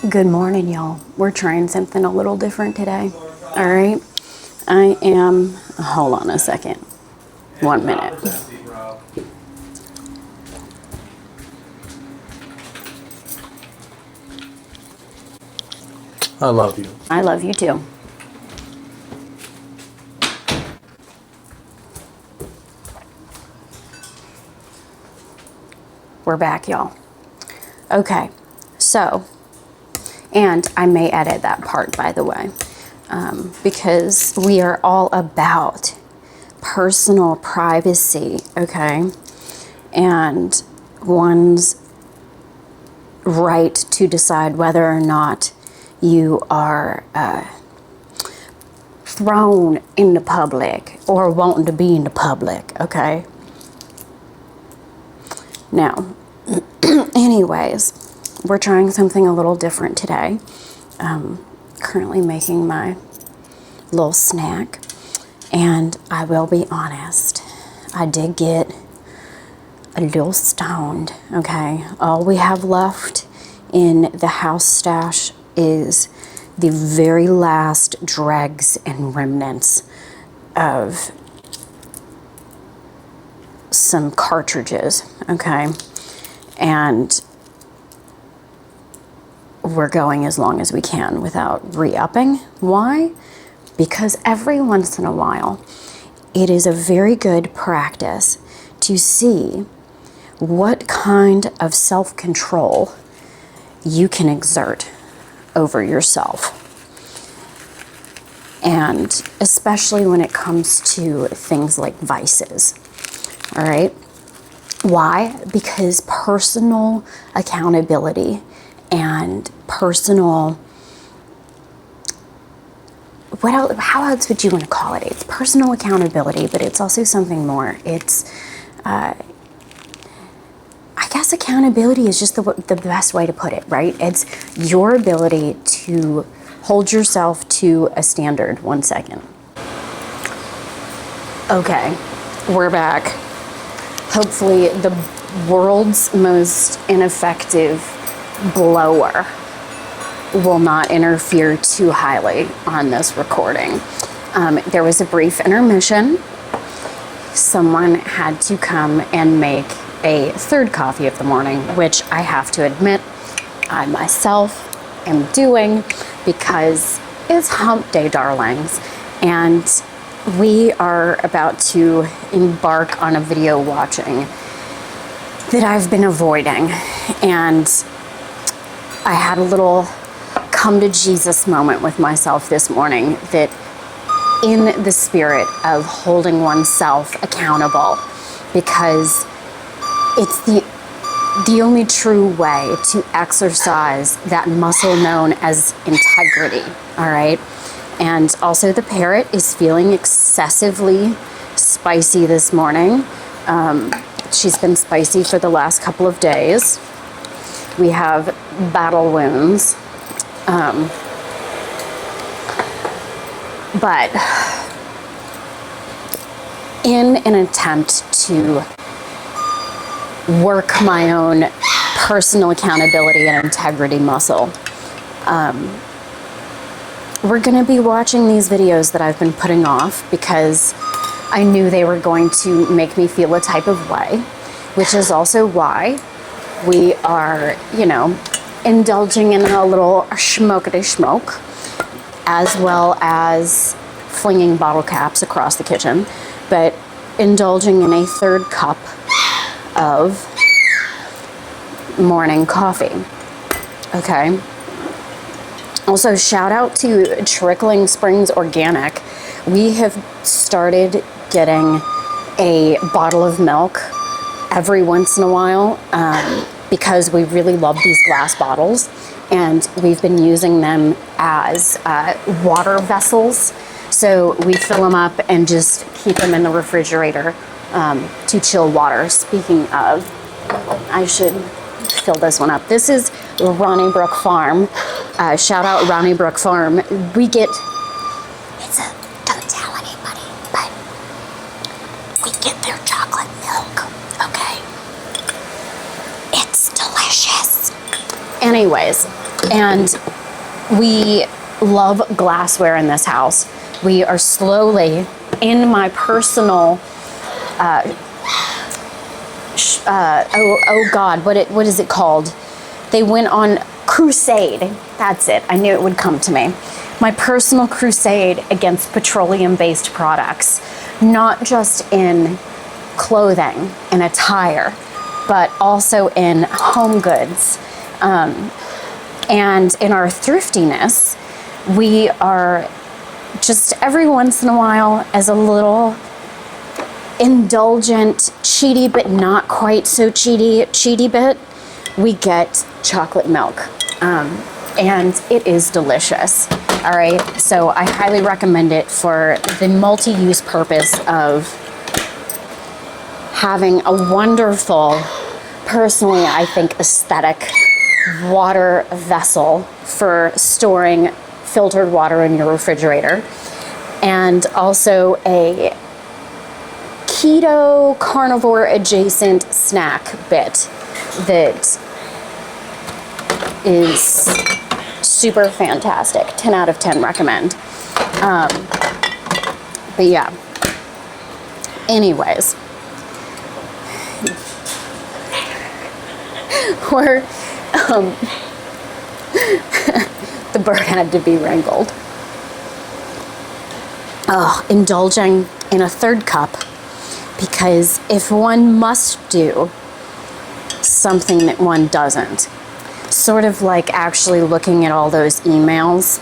Good morning, y'all. We're trying something a little different today. All right. I am, hold on a second. 1 minute. I love you. I love you too. We're back, y'all. Okay. So, and I may edit that part, by the way, because we are all about personal privacy, okay? And one's right to decide whether or not you are thrown in the public or wanting to be in the public, okay? Now, anyways, we're trying something a little different today. Currently making my little snack, and I will be honest, I did get a little stoned, okay? All we have left in the house stash is the very last dregs and remnants of some cartridges, okay? And we're going as long as we can without re-upping. Why? Because every once in a while, it is a very good practice to see what kind of self-control you can exert over yourself. And especially when it comes to things like vices, all right? Why? Because personal accountability and personal, how else would you want to call it? It's personal accountability, but it's also something more. It's, I guess accountability is just the best way to put it, right? It's your ability to hold yourself to a standard. 1 second. Okay, we're back. Hopefully the world's most ineffective blower will not interfere too highly on this recording. There was a brief intermission. Someone had to come and make a third coffee of the morning, which I have to admit I myself am doing because it's hump day, darlings, and we are about to embark on a video watching that I've been avoiding. And I had a little come to Jesus moment with myself this morning that in the spirit of holding oneself accountable, because it's the only true way to exercise that muscle known as integrity, all right? And also the parrot is feeling excessively spicy this morning. She's been spicy for the last couple of days. We have battle wounds. But in an attempt to work my own personal accountability and integrity muscle, we're going to be watching these videos that I've been putting off because I knew they were going to make me feel a type of way, which is also why we are, indulging in a little schmokety-schmoke, as well as flinging bottle caps across the kitchen, but indulging in a third cup of morning coffee, okay? Also, shout out to Trickling Springs Organic. We have started getting a bottle of milk every once in a while because we really love these glass bottles, and we've been using them as water vessels. So we fill them up and just keep them in the refrigerator to chill water. Speaking of, I should fill this one up. This is Ronnie Brook Farm. Shout out Ronnie Brook Farm. We get, don't tell anybody, but we get their chocolate milk, okay? It's delicious. Anyways, And we love glassware in this house. We are slowly, in my personal, oh God, what is it called? They went on crusade. That's it. I knew it would come to me. My personal crusade against petroleum-based products, not just in clothing and attire, but also in home goods. And in our thriftiness, we are just every once in a while, as a little indulgent, cheaty, but not quite so cheaty bit, we get chocolate milk. And it is delicious. All right, so I highly recommend it for the multi-use purpose of having a wonderful, personally, I think, aesthetic water vessel for storing filtered water in your refrigerator, and also a keto carnivore adjacent snack bit that is super fantastic. 10 out of 10 recommend. But yeah, anyways, we're the bird had to be wrangled. Indulging in a third cup, because if one must do something that one doesn't, sort of like actually looking at all those emails,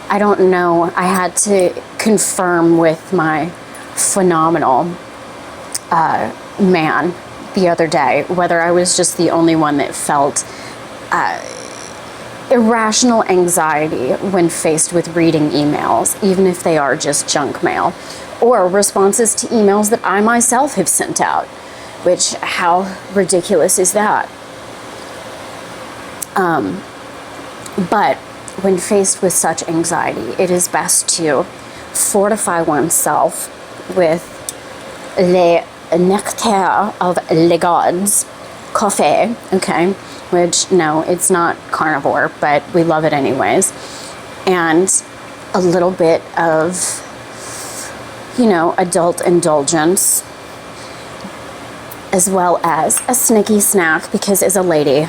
I don't know, I had to confirm with my phenomenal man the other day whether I was just the only one that felt irrational anxiety when faced with reading emails, even if they are just junk mail, or responses to emails that I myself have sent out, which, how ridiculous is that? But when faced with such anxiety, it is best to fortify oneself with le nectar of les gods coffee, okay? Which, no, it's not carnivore, but we love it anyways. And a little bit of, adult indulgence, as well as a sneaky snack, because as a lady,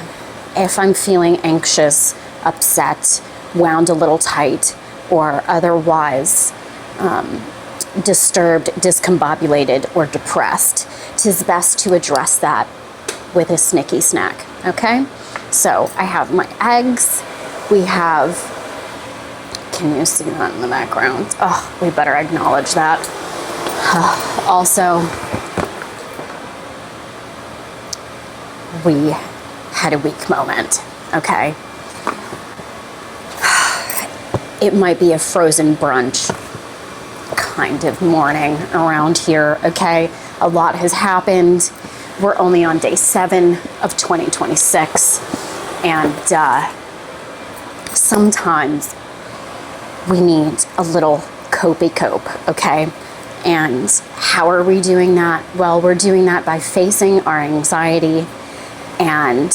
if I'm feeling anxious, upset, wound a little tight, or otherwise disturbed, discombobulated, or depressed, 'tis best to address that with a sneaky snack, okay? So I have my eggs. We have, can you see that in the background? Oh, we better acknowledge that. Also, we had a weak moment, okay? It might be a frozen brunch kind of morning around here, okay? A lot has happened. We're only on day 7 of 2026, and sometimes we need a little copey cope, okay? And how are we doing that? Well, we're doing that by facing our anxiety and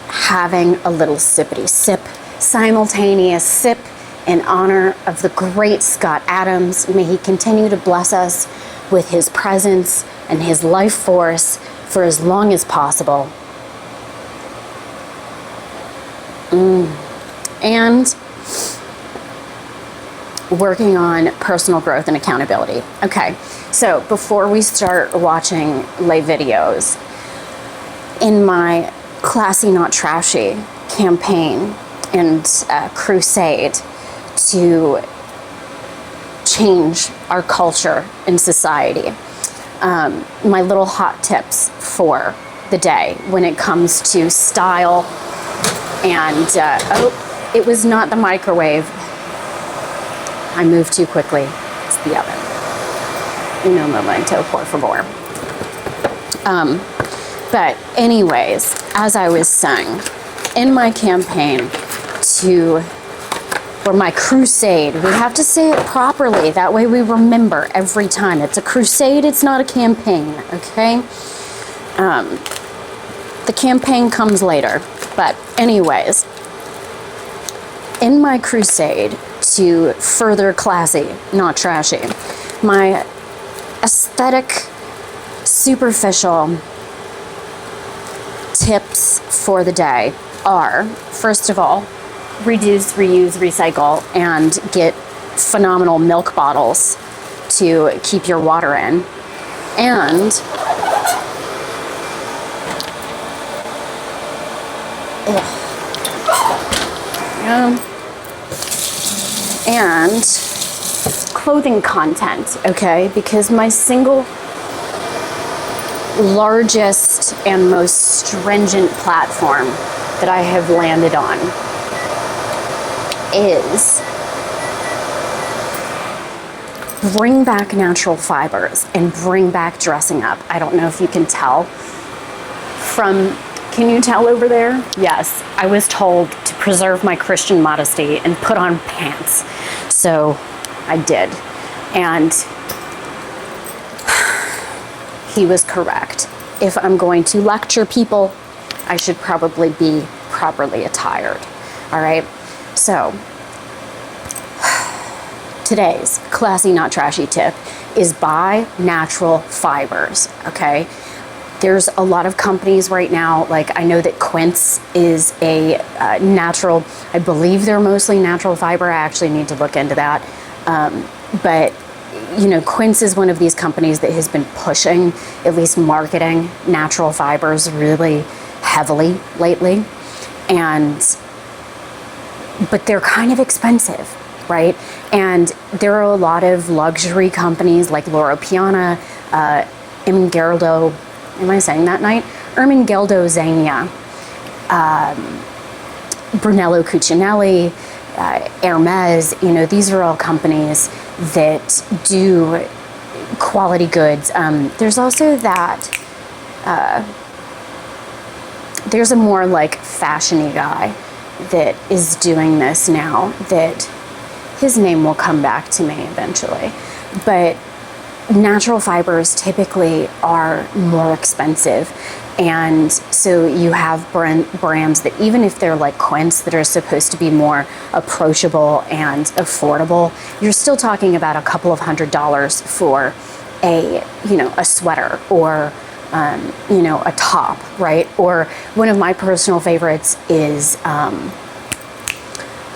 having a little sippity sip, simultaneous sip in honor of the great Scott Adams. May he continue to bless us with his presence and his life force for as long as possible. And working on personal growth and accountability. Okay, so before we start watching lay videos, in my Classy Not Trashy campaign and crusade to change our culture and society, my little hot tips for the day when it comes to style and, it was not the microwave. I moved too quickly. It's the oven. Un momento, por favor. But anyways, as I was saying, in my campaign or my crusade, we have to say it properly. That way we remember every time. It's a crusade, it's not a campaign, okay? The campaign comes later. But anyways, in my crusade to further classy, not trashy, my aesthetic, superficial tips for the day are, first of all, reduce, reuse, recycle, and get phenomenal milk bottles to keep your water in. And and clothing content, okay? Because my single largest and most stringent platform that I have landed on is bring back natural fibers and bring back dressing up. I don't know if you can tell from, can you tell over there? Yes, I was told to preserve my Christian modesty and put on pants. So I did. And he was correct. If I'm going to lecture people, I should probably be properly attired. All right. So today's classy, not trashy tip is buy natural fibers. Okay. There's a lot of companies right now, like I know that Quince is a natural, I believe they're mostly natural fiber. I actually need to look into that. But you know, Quince is one of these companies that has been pushing, at least marketing, natural fibers really heavily lately. But they're kind of expensive, right? And there are a lot of luxury companies like Loro Piana, Inaugural, am I saying that right? Ermenegildo Zegna, Brunello Cucinelli, Hermes, you know, these are all companies that do quality goods. There's also that, there's a more like fashion-y guy that is doing this now, that his name will come back to me eventually. But natural fibers typically are more expensive. And so you have brands that even if they're like Quince that are supposed to be more approachable and affordable, you're still talking about a couple of $100s for a, you know, a sweater or, you know, a top, right? Or one of my personal favorites is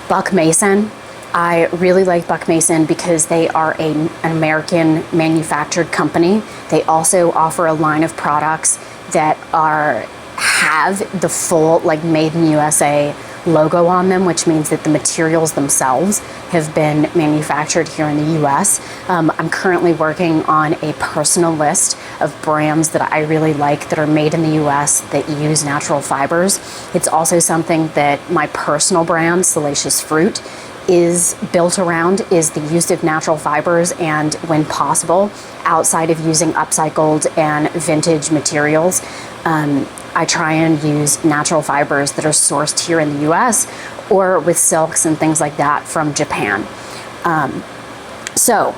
Buck Mason. I really like Buck Mason because they are an American manufactured company. They also offer a line of products that have the full like made in USA logo on them, which means that the materials themselves have been manufactured here in the US. I'm currently working on a personal list of brands that I really like that are made in the US that use natural fibers. It's also something that my personal brand, Salacious Fruit, is built around, is the use of natural fibers, and when possible, outside of using upcycled and vintage materials, I try and use natural fibers that are sourced here in the US or with silks and things like that from Japan. So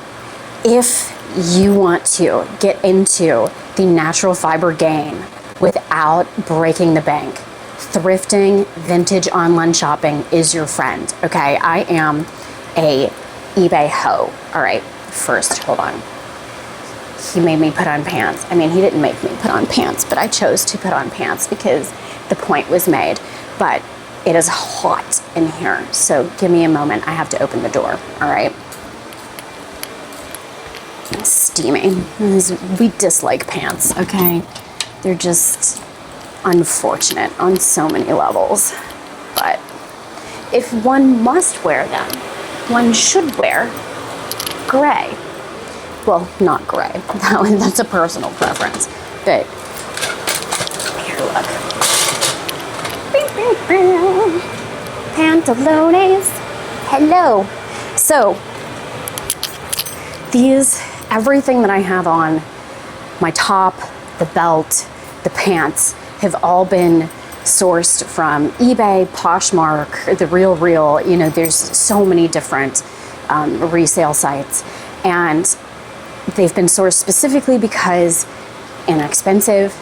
if you want to get into the natural fiber game without breaking the bank, thrifting, vintage online shopping is your friend, okay? I am a eBay hoe. All right, first, hold on. He made me put on pants. I mean, he didn't make me put on pants, but I chose to put on pants because the point was made. But it is hot in here, so give me a moment. I have to open the door, all right? It's steamy. We dislike pants, okay? They're just unfortunate on so many levels. But if one must wear them, one should wear gray. Well, not gray. That's a personal preference. But here, look. Pantalones. Hello. So everything that I have on, my top, the belt, the pants, have all been sourced from eBay, Poshmark, The RealReal. You know, there's so many different resale sites, and they've been sourced specifically because inexpensive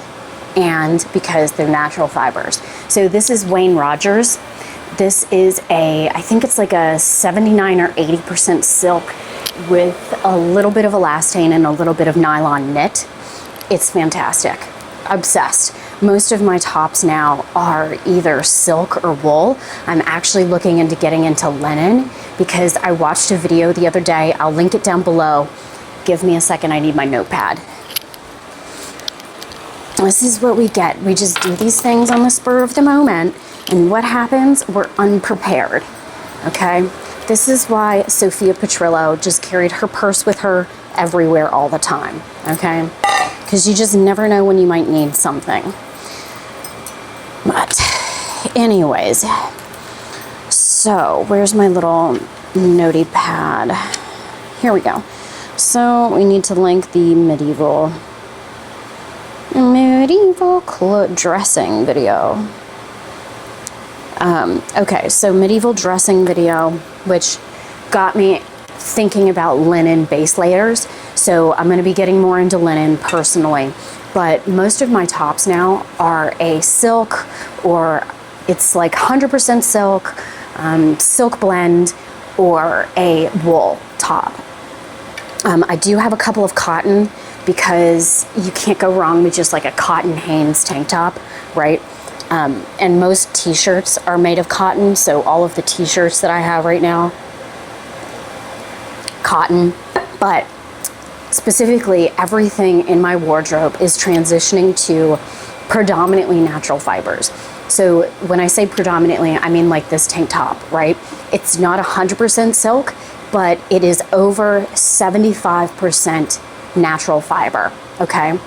and because they're natural fibers. So this is Wayne Rogers. This is I think it's like a 79 or 80% silk with a little bit of elastane and a little bit of nylon knit. It's fantastic. Obsessed. Most of my tops now are either silk or wool. I'm actually looking into getting into linen because I watched a video the other day. I'll link it down below. Give me a second, I need my notepad. This is what we get. We just do these things on the spur of the moment, and what happens? We're unprepared, okay? This is why Sophia Petrillo just carried her purse with her everywhere all the time, okay? Because you just never know when you might need something. But anyways, so where's my little notey pad? Here we go. So we need to link the medieval dressing video. Okay, so medieval dressing video, which got me thinking about linen base layers. So I'm going to be getting more into linen personally, but most of my tops now are a silk, or it's like 100% silk, silk blend, or a wool top. I do have a couple of cotton because you can't go wrong with just like a cotton Hanes tank top, right? And most t-shirts are made of cotton, so all of the t-shirts that I have right now, cotton, but specifically everything in my wardrobe is transitioning to predominantly natural fibers. So when I say predominantly, I mean like this tank top, right? It's not 100% silk, but it is over 75% natural fiber, okay?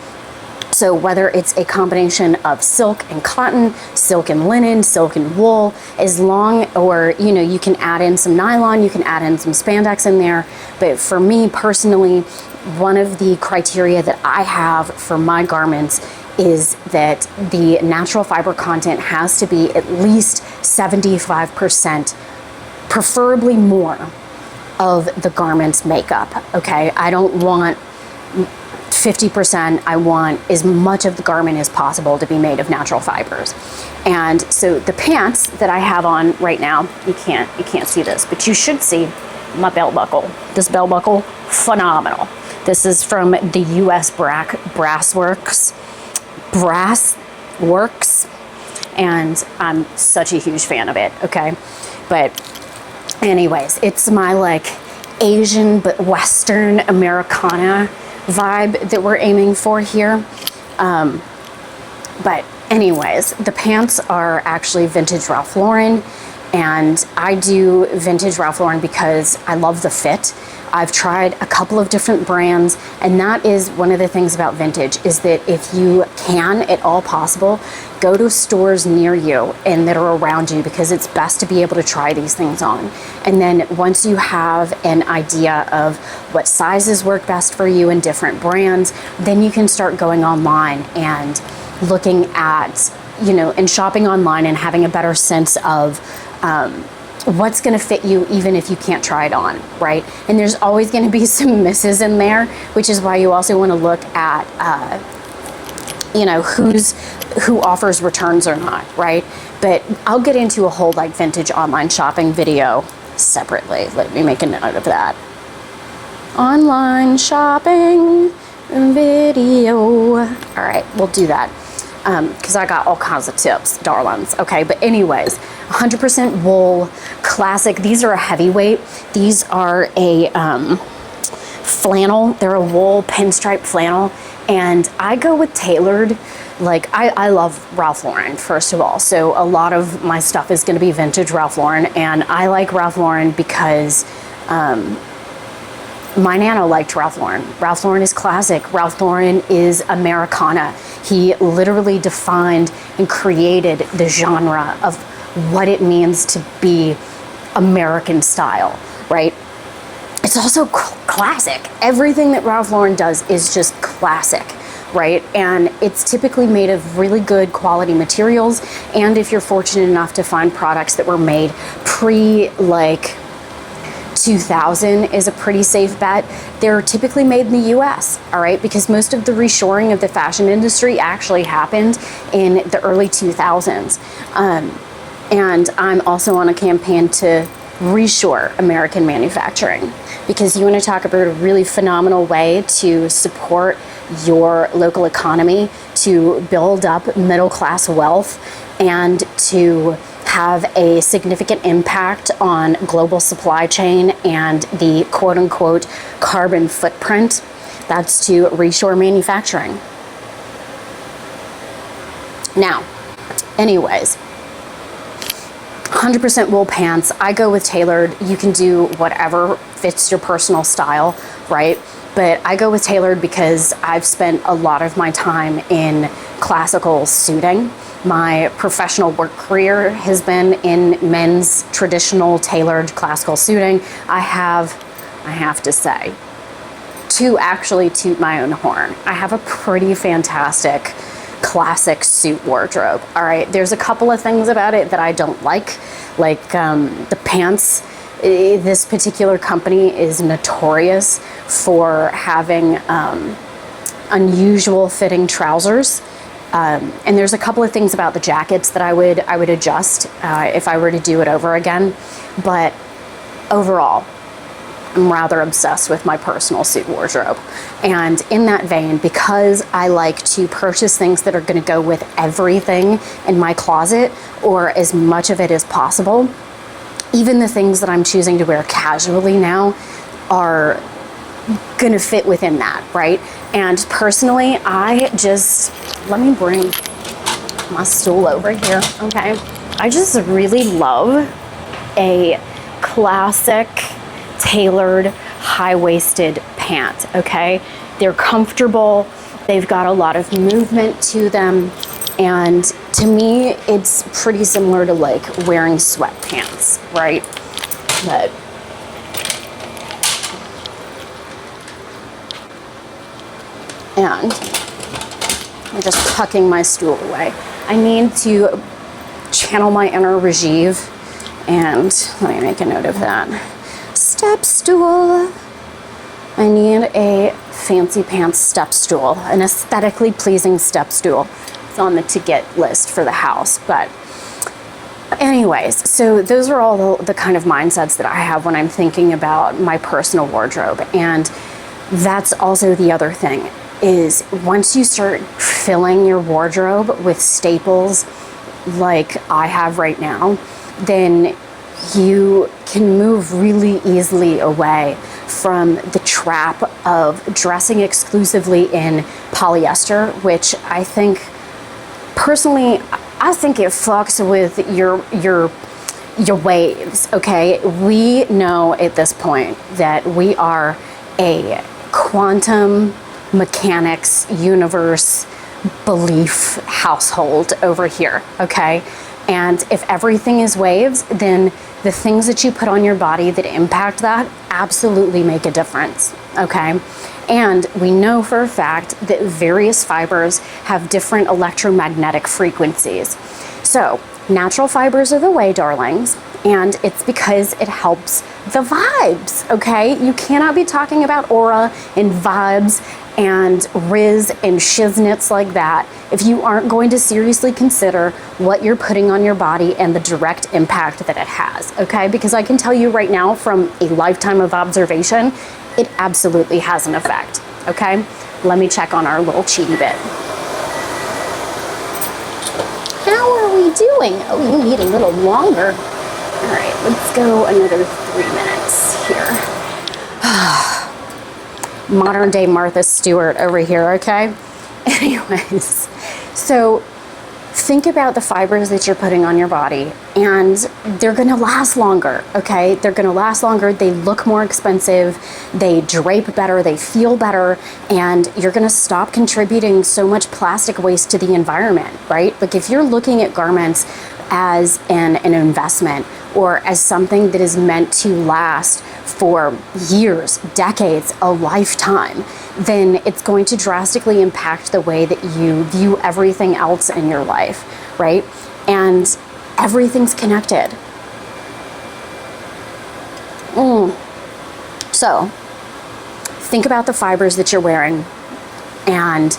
So whether it's a combination of silk and cotton, silk and linen, silk and wool, as long, or, you know, you can add in some nylon, you can add in some spandex in there. But for me personally, one of the criteria that I have for my garments is that the natural fiber content has to be at least 75%, preferably more, of the garment's makeup, okay? I don't want 50%, I want as much of the garment as possible to be made of natural fibers. And so the pants that I have on right now, you can't see this, but you should see my belt buckle. This belt buckle, phenomenal. This is from the US Brass Works, and I'm such a huge fan of it, okay? But anyways, it's my like Asian but Western Americana vibe that we're aiming for here. But anyways, the pants are actually vintage Ralph Lauren, and I do vintage Ralph Lauren because I love the fit. I've tried a couple of different brands, and that is one of the things about vintage, is that if you can at all possible, go to stores near you and that are around you, because it's best to be able to try these things on. And then once you have an idea of what sizes work best for you in different brands, then you can start going online and looking at, you know, and shopping online and having a better sense of what's going to fit you, even if you can't try it on, right? And there's always going to be some misses in there, which is why you also want to look at, you know, who offers returns or not, right? But I'll get into a whole like vintage online shopping video separately. Let me make a note of that. Online shopping video. All right, we'll do that. Because I got all kinds of tips, darlings. Okay, but anyways, 100% wool, classic. These are a heavyweight. These are a flannel. They're a wool pinstripe flannel. And I go with tailored. Like, I love Ralph Lauren, first of all. So a lot of my stuff is going to be vintage Ralph Lauren. And I like Ralph Lauren because my Nano liked Ralph Lauren. Ralph Lauren is classic. Ralph Lauren is Americana. He literally defined and created the genre of what it means to be American style, right? It's also classic. Everything that Ralph Lauren does is just classic, right? And it's typically made of really good quality materials. And if you're fortunate enough to find products that were made pre, 2000 is a pretty safe bet. They're typically made in the US, all right? Because most of the reshoring of the fashion industry actually happened in the early 2000s. And I'm also on a campaign to reshore American manufacturing, because you want to talk about a really phenomenal way to support your local economy, to build up middle class wealth, and to have a significant impact on global supply chain and the quote unquote carbon footprint. That's to reshore manufacturing. Now, anyways, 100% wool pants. I go with tailored. You can do whatever fits your personal style, right? But I go with tailored because I've spent a lot of my time in classical suiting. My professional work career has been in men's traditional tailored classical suiting. I have to say, to actually toot my own horn, I have a pretty fantastic classic suit wardrobe. All right, there's a couple of things about it that I don't like the pants. This particular company is notorious for having unusual fitting trousers. And there's a couple of things about the jackets that I would adjust if I were to do it over again. But overall, I'm rather obsessed with my personal suit wardrobe. And in that vein, because I like to purchase things that are going to go with everything in my closet, or as much of it as possible, even the things that I'm choosing to wear casually now are going to fit within that, right? And personally, let me bring my stool over here, okay? I just really love a classic tailored high-waisted pant, okay? They're comfortable, they've got a lot of movement to them, and to me, it's pretty similar to like wearing sweatpants, right? But and I'm just tucking my stool away. I need to channel my inner Rajiv, and let me make a note of that. Step stool. I need a fancy pants step stool, an aesthetically pleasing step stool. It's on the to get list for the house. But anyways, so those are all the kind of mindsets that I have when I'm thinking about my personal wardrobe. And that's also the other thing, is once you start filling your wardrobe with staples like I have right now, then you can move really easily away from the trap of dressing exclusively in polyester, which I think, personally, I think it fucks with your waves, okay? We know at this point that we are a quantum mechanics universe belief household over here, okay? And if everything is waves, then the things that you put on your body that impact that absolutely make a difference, okay? And we know for a fact that various fibers have different electromagnetic frequencies. So natural fibers are the way, darlings, and it's because it helps the vibes, okay? You cannot be talking about aura and vibes and riz and shiznits like that if you aren't going to seriously consider what you're putting on your body and the direct impact that it has, okay? Because I can tell you right now, from a lifetime of observation, it absolutely has an effect, okay? Let me check on our little cheaty bit. How are we doing? Oh, you need a little longer. All right, let's go another 3 minutes here. Modern day Martha Stewart over here, okay? Anyways, so think about the fibers that you're putting on your body, and they're gonna last longer, okay? They're gonna last longer, they look more expensive, they drape better, they feel better, and you're gonna stop contributing so much plastic waste to the environment, right? Like if you're looking at garments as an investment, or as something that is meant to last for years, decades, a lifetime, then it's going to drastically impact the way that you view everything else in your life, right? And everything's connected. So think about the fibers that you're wearing and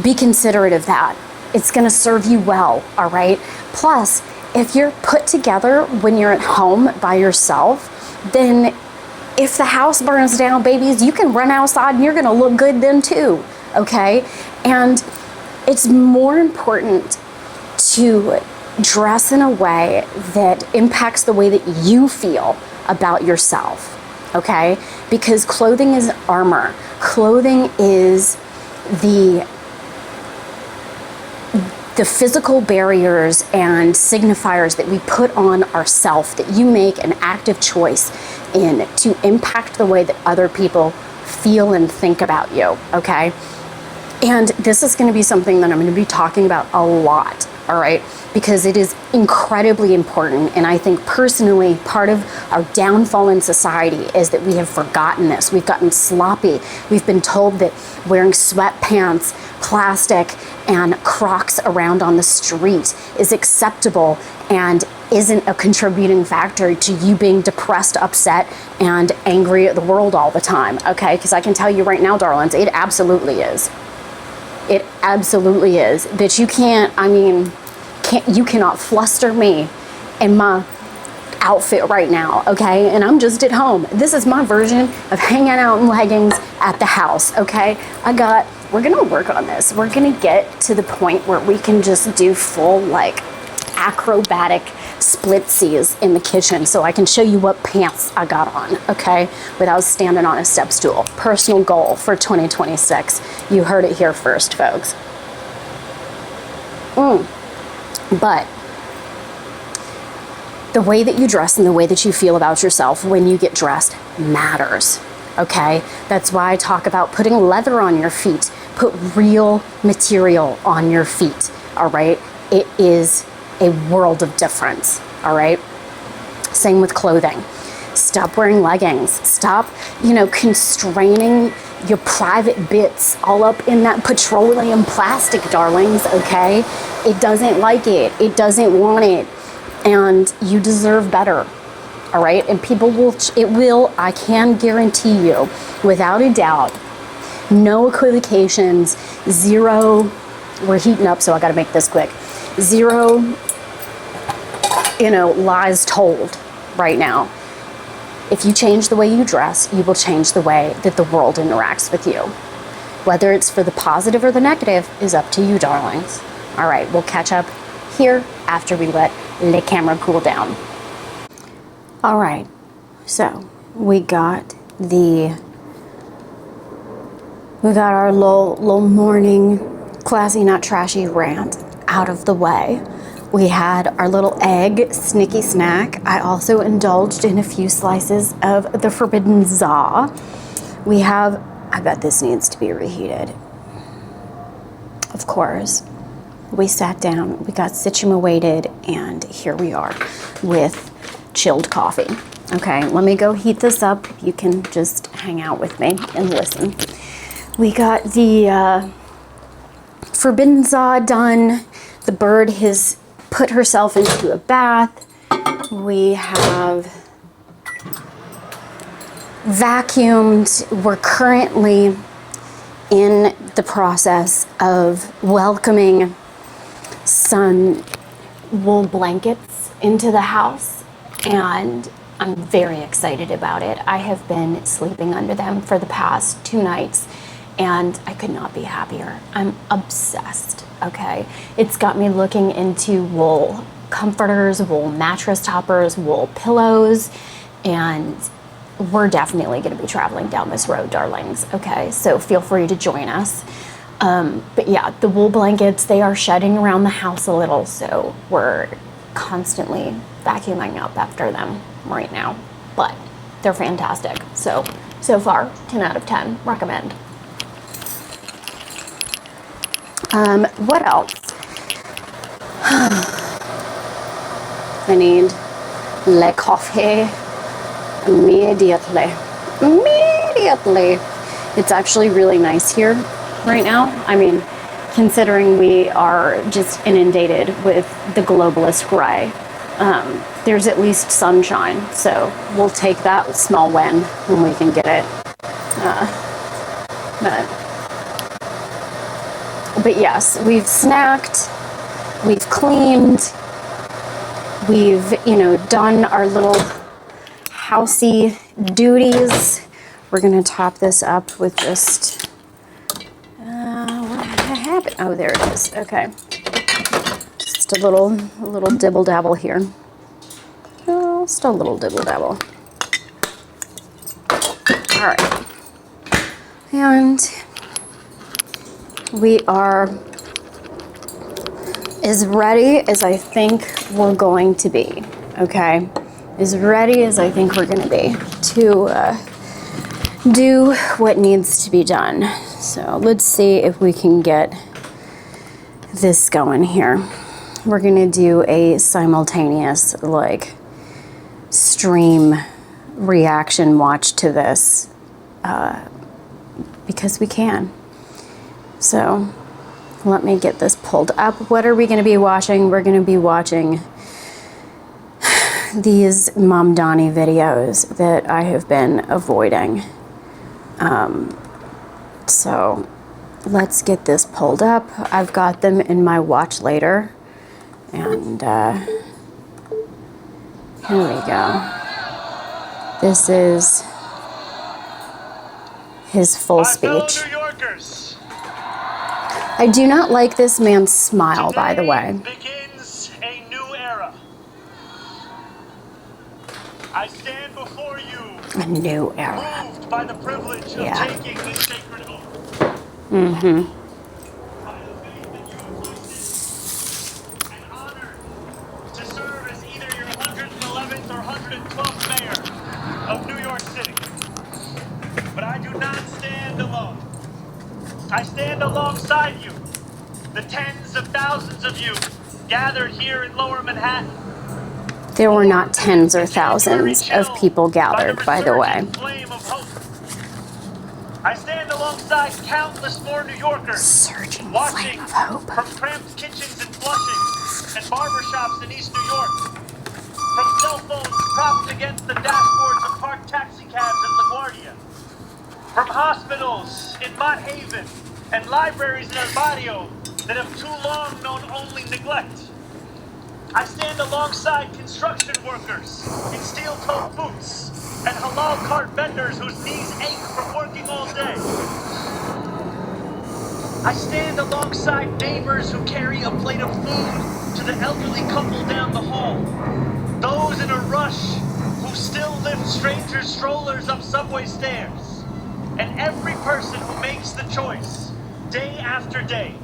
be considerate of that. It's gonna serve you well, all right? Plus, if you're put together when you're at home by yourself, then if the house burns down, babies, you can run outside and you're gonna look good then too, okay? And it's more important to dress in a way that impacts the way that you feel about yourself, okay? Because clothing is armor. Clothing is the physical barriers and signifiers that we put on ourselves, that you make an active choice in to impact the way that other people feel and think about you, okay? And this is going to be something that I'm going to be talking about a lot, all right? Because it is incredibly important. And I think personally, part of our downfall in society is that we have forgotten this. We've gotten sloppy. We've been told that wearing sweatpants, plastic, and Crocs around on the street is acceptable and isn't a contributing factor to you being depressed, upset, and angry at the world all the time, okay? Because I can tell you right now, darlings, it absolutely is. It absolutely is. That you you cannot fluster me in my outfit right now, okay? And I'm just at home. This is my version of hanging out in leggings at the house, okay? We're gonna work on this. We're gonna get to the point where we can just do full, like, acrobatic splitsies in the kitchen so I can show you what pants I got on, okay? Without standing on a step stool. Personal goal for 2026. You heard it here first, folks. But the way that you dress and the way that you feel about yourself when you get dressed matters, okay? That's why I talk about putting leather on your feet. Put real material on your feet, all right? It is a world of difference, all right? Same with clothing. Stop wearing leggings. Stop, constraining your private bits all up in that petroleum plastic, darlings, okay? It doesn't like it. It doesn't want it. And you deserve better, all right? And I can guarantee you, without a doubt, no equivocations, zero, we're heating up, so I gotta make this quick. Zero, lies told right now. If you change the way you dress, you will change the way that the world interacts with you. Whether it's for the positive or the negative is up to you, darlings. All right, we'll catch up here after we let the camera cool down. All right, so we got our little morning classy, not trashy rant out of the way. We had our little egg snicky snack. I also indulged in a few slices of the forbidden za. I bet this needs to be reheated. Of course. We sat down, we got situated, and here we are with chilled coffee. Okay, let me go heat this up. You can just hang out with me and listen. We got the forbidden za done. The bird has put herself into a bath. We have vacuumed. We're currently in the process of welcoming some wool blankets into the house, and I'm very excited about it. I have been sleeping under them for the past 2 nights, and I could not be happier. I'm obsessed, okay? It's got me looking into wool comforters, wool mattress toppers, wool pillows, and we're definitely gonna be traveling down this road, darlings, okay? So feel free to join us. But yeah, the wool blankets, they are shedding around the house a little, so we're constantly vacuuming up after them right now, but they're fantastic. So far, 10 out of 10, recommend. What else? I need le coffee immediately. It's actually really nice here right now. I mean, considering we are just inundated with the globalist gray, there's at least sunshine, so we'll take that small win when we can get it. But yes, we've snacked, we've cleaned, we've, done our little housey duties. We're gonna top this up with just, what happened? Oh, there it is. Okay, just a little dibble dabble here. Just a little dibble dabble. All right, and we are as ready as I think we're going to be. Okay, as ready as I think we're going to be to do what needs to be done. So let's see if we can get this going here. We're going to do a simultaneous stream reaction watch to this because we can. So let me get this pulled up. What are we going to be watching? We're going to be watching these Mamdani videos that I have been avoiding. So let's get this pulled up. I've got them in my watch later. And here we go. This is his full speech. I do not like this man's smile, by the way. Begins a new era. I stand before you. A new era. Moved by the privilege of taking this sacred oath. Mm-hmm. By the faith that you have placed and honored to serve as either your 111th or 112th mayor of New York City. But I do not stand alone. I stand alongside you, the tens of thousands of you gathered here in Lower Manhattan. There were not tens or thousands of people gathered, by the way. Flame of hope. I stand alongside countless more New Yorkers Surging watching flame of hope. from cramped kitchens in Flushing and barbershops in East New York, from cell phones propped against the dashboards of parked taxi cabs in LaGuardia, from hospitals in Mott Haven and libraries in El Barrio that have too long known only neglect. I stand alongside construction workers in steel-toed boots and halal cart vendors whose knees ache from working all day. I stand alongside neighbors who carry a plate of food to the elderly couple down the hall. Those in a rush who still lift strangers' strollers up subway stairs. And every person who makes the choice, day after day,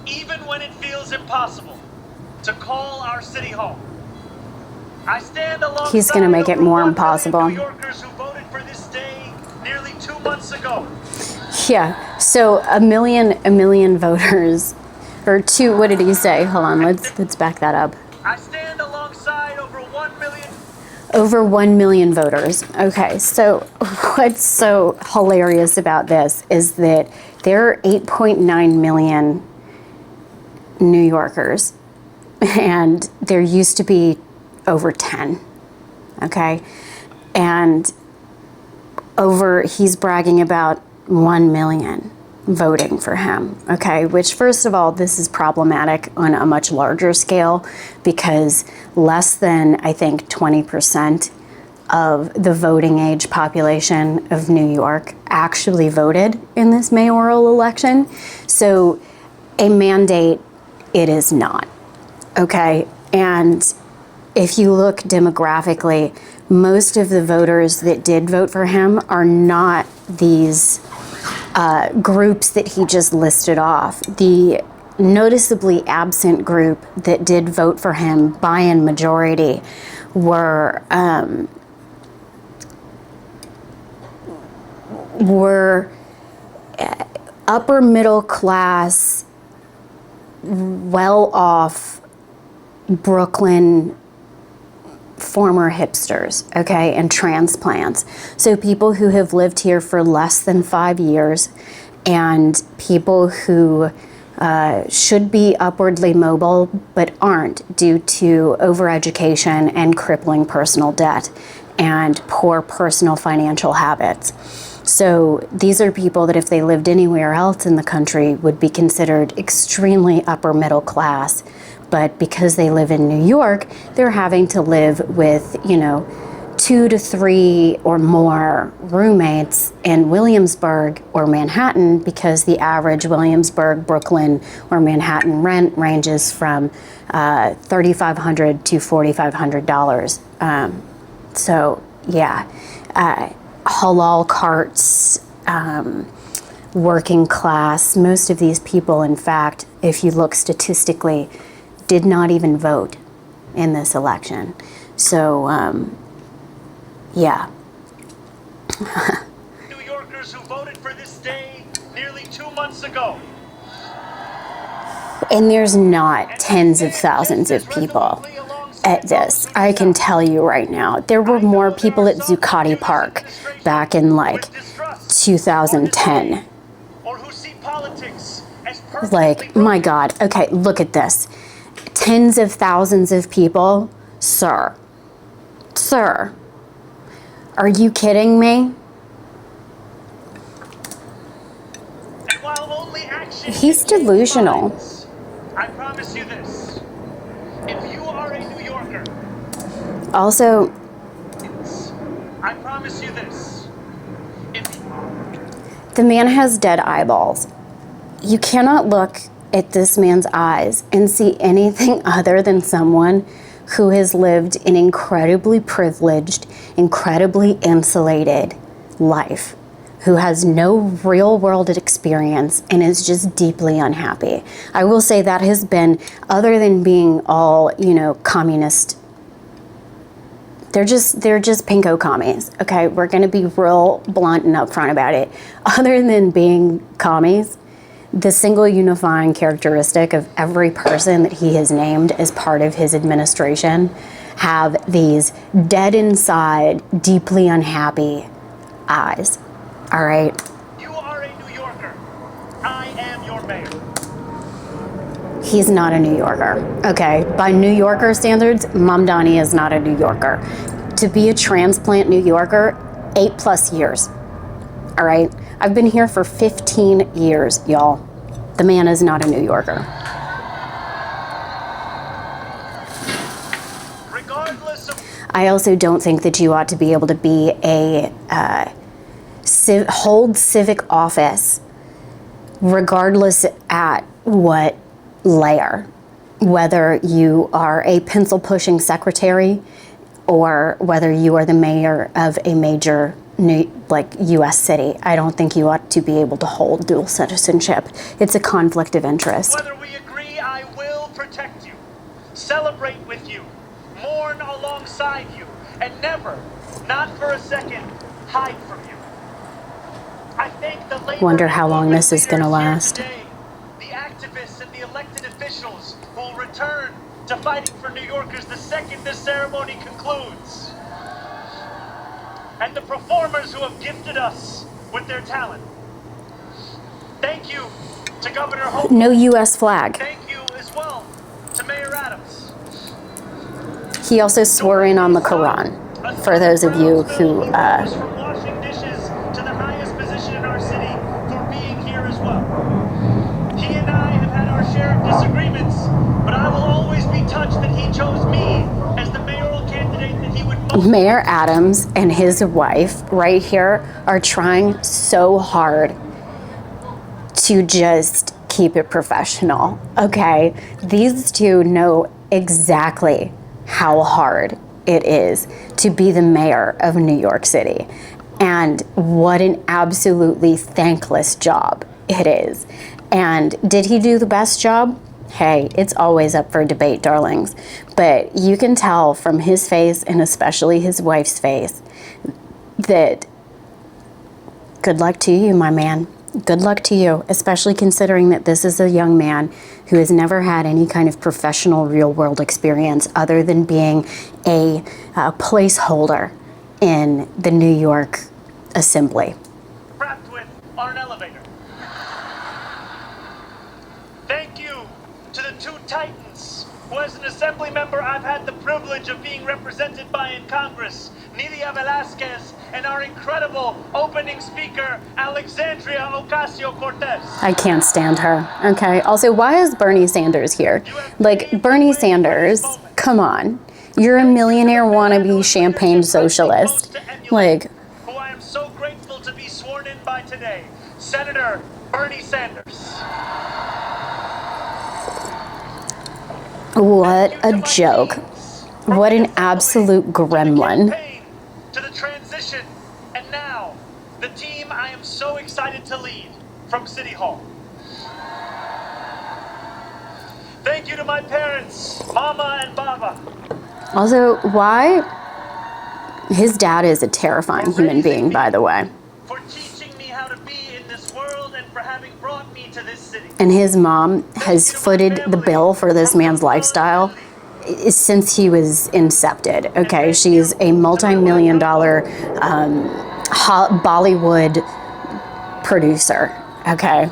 even when it feels impossible, to call our city home. I stand alongside He's going to make it more impossible. New Yorkers who voted for this day nearly 2 months ago. Yeah, so a million voters, or two, what did he say? Hold on, let's back that up. I stand alongside over 1 million. Over 1 million voters. Okay, so what's so hilarious about this is that there are 8.9 million New Yorkers, and there used to be over 10, okay? And he's bragging about 1 million voting for him, okay? Which, first of all, this is problematic on a much larger scale because less than, I think, 20% of the voting age population of New York actually voted in this mayoral election. So a mandate, it is not, okay? And if you look demographically, most of the voters that did vote for him are not these groups that he just listed off. The noticeably absent group that did vote for him by and majority were upper middle class, well off Brooklyn former hipsters, okay, and transplants. So people who have lived here for less than 5 years and people who should be upwardly mobile but aren't due to overeducation and crippling personal debt and poor personal financial habits. So these are people that if they lived anywhere else in the country would be considered extremely upper middle class, But because they live in New York, they're having to live with, 2 to 3 or more roommates in Williamsburg or Manhattan, because the average Williamsburg, Brooklyn, or Manhattan rent ranges from $3,500 to $4,500. So yeah, halal carts, working class. Most of these people, in fact, if you look statistically, did not even vote in this election. So, yeah. New Yorkers who voted for this day nearly 2 months ago. And there's not tens of thousands of people at this. I can tell you right now, there were more people at Zuccotti Park back in like 2010. Or who see politics as Like, my God. Okay, look at this. Tens of thousands of people. Sir. Are you kidding me? And while only action He's delusional. I promise you this. If you are a New Yorker, Also, I promise you this. the man has dead eyeballs. You cannot look at this man's eyes and see anything other than someone who has lived an incredibly privileged, incredibly insulated life, who has no real world experience and is just deeply unhappy. I will say that has been, other than being all, communist, they're just pinko commies, okay? We're gonna be real blunt and upfront about it. Other than being commies, the single unifying characteristic of every person that he has named as part of his administration have these dead inside, deeply unhappy eyes. All right? You are a New Yorker. I am your mayor. He's not a New Yorker, okay? By New Yorker standards, Mamdani is not a New Yorker. To be a transplant New Yorker, 8+ years, all right? I've been here for 15 years, y'all. The man is not a New Yorker. Regardless of I also don't think that you ought to be able to be hold civic office regardless at what layer, whether you are a pencil pushing secretary or whether you are the mayor of a major U.S. city. I don't think you ought to be able to hold dual citizenship. It's a conflict of interest. whether we agree, I will protect you, celebrate with you, mourn alongside you, and never, not for a second, hide from you. I thank the labor Wonder and how long movement this is gonna leaders here last. today, the activists and the elected officials who will return to fighting for New Yorkers the second this ceremony concludes. And the performers who have gifted us with their talent. Thank you to Governor Hope. No U.S. flag. Thank you as well to Mayor Adams. He also swore in on the Quran, for those of you who From washing dishes to the highest position in our city for being here as well. He and I have had our share of disagreements, but I will always be touched that he chose me as the mayoral candidate that he would most. Mayor Adams and his wife right here are trying so hard to just keep it professional, okay? These two know exactly how hard it is to be the mayor of New York City. And what an absolutely thankless job it is. And did he do the best job? Hey, it's always up for debate, darlings. But you can tell from his face, and especially his wife's face, that good luck to you, my man. Good luck to you, especially considering that this is a young man who has never had any kind of professional real-world experience other than being a placeholder in the New York Assembly. Wrapped with on an elevator. Thank you to the two titans who as an assembly member I've had the privilege of being represented by in Congress, Nidia Velasquez, and our incredible opening speaker, Alexandria Ocasio-Cortez. I can't stand her. Okay. Also, why is Bernie Sanders here? Like, Bernie Sanders, come on. You're a millionaire wannabe champagne socialist. Like, who I am so grateful to be sworn in by today, Senator Bernie Sanders. what a joke. What an absolute gremlin. To the transition, and now, the team I am so excited to lead from City Hall. Thank you to my parents, Mama and Baba. Also, why? His dad is a terrifying human being, by the way. For teaching me how to be in this world and for having brought me to this city. And his mom has footed the bill for this man's lifestyle since he was incepted. Okay, she's a multi-million-dollar Bollywood producer. Okay.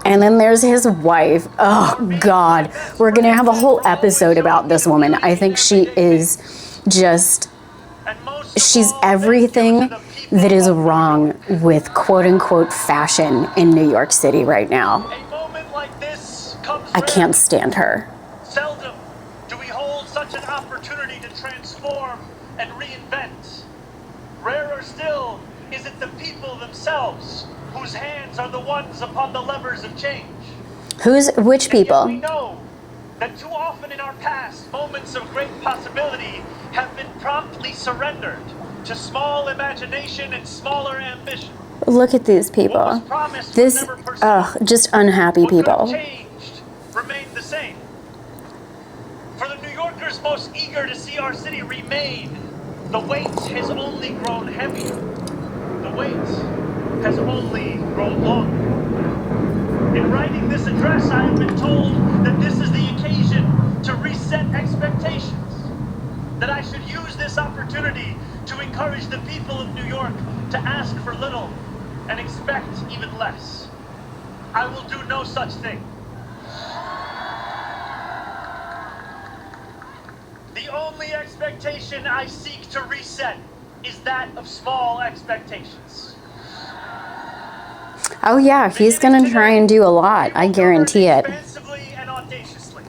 And then there's his wife. Oh, God. We're going to have a whole episode about this woman. I think she is just, she's everything that is wrong with quote-unquote fashion in New York City right now. A moment like this comes I can't stand her. Seldom do we hold such an opportunity to transform and reinvent. Rarer still is it the people themselves whose hands are the ones upon the levers of change. Which people? We know that too often in our past, moments of great possibility have been promptly surrendered to small imagination and smaller ambition. Look at these people. This, just unhappy people. Changed remained the same. For the New Yorkers most eager to see our city remade, the weight has only grown heavier. The weight has only grown longer. In writing this address, I have been told that this is the occasion to reset expectations. That I should use this opportunity to encourage the people of New York to ask for little and expect even less. I will do no such thing. The only expectation I seek to reset is that of small expectations. Oh yeah, he's gonna try and do a lot. I guarantee it. Expansively and audaciously.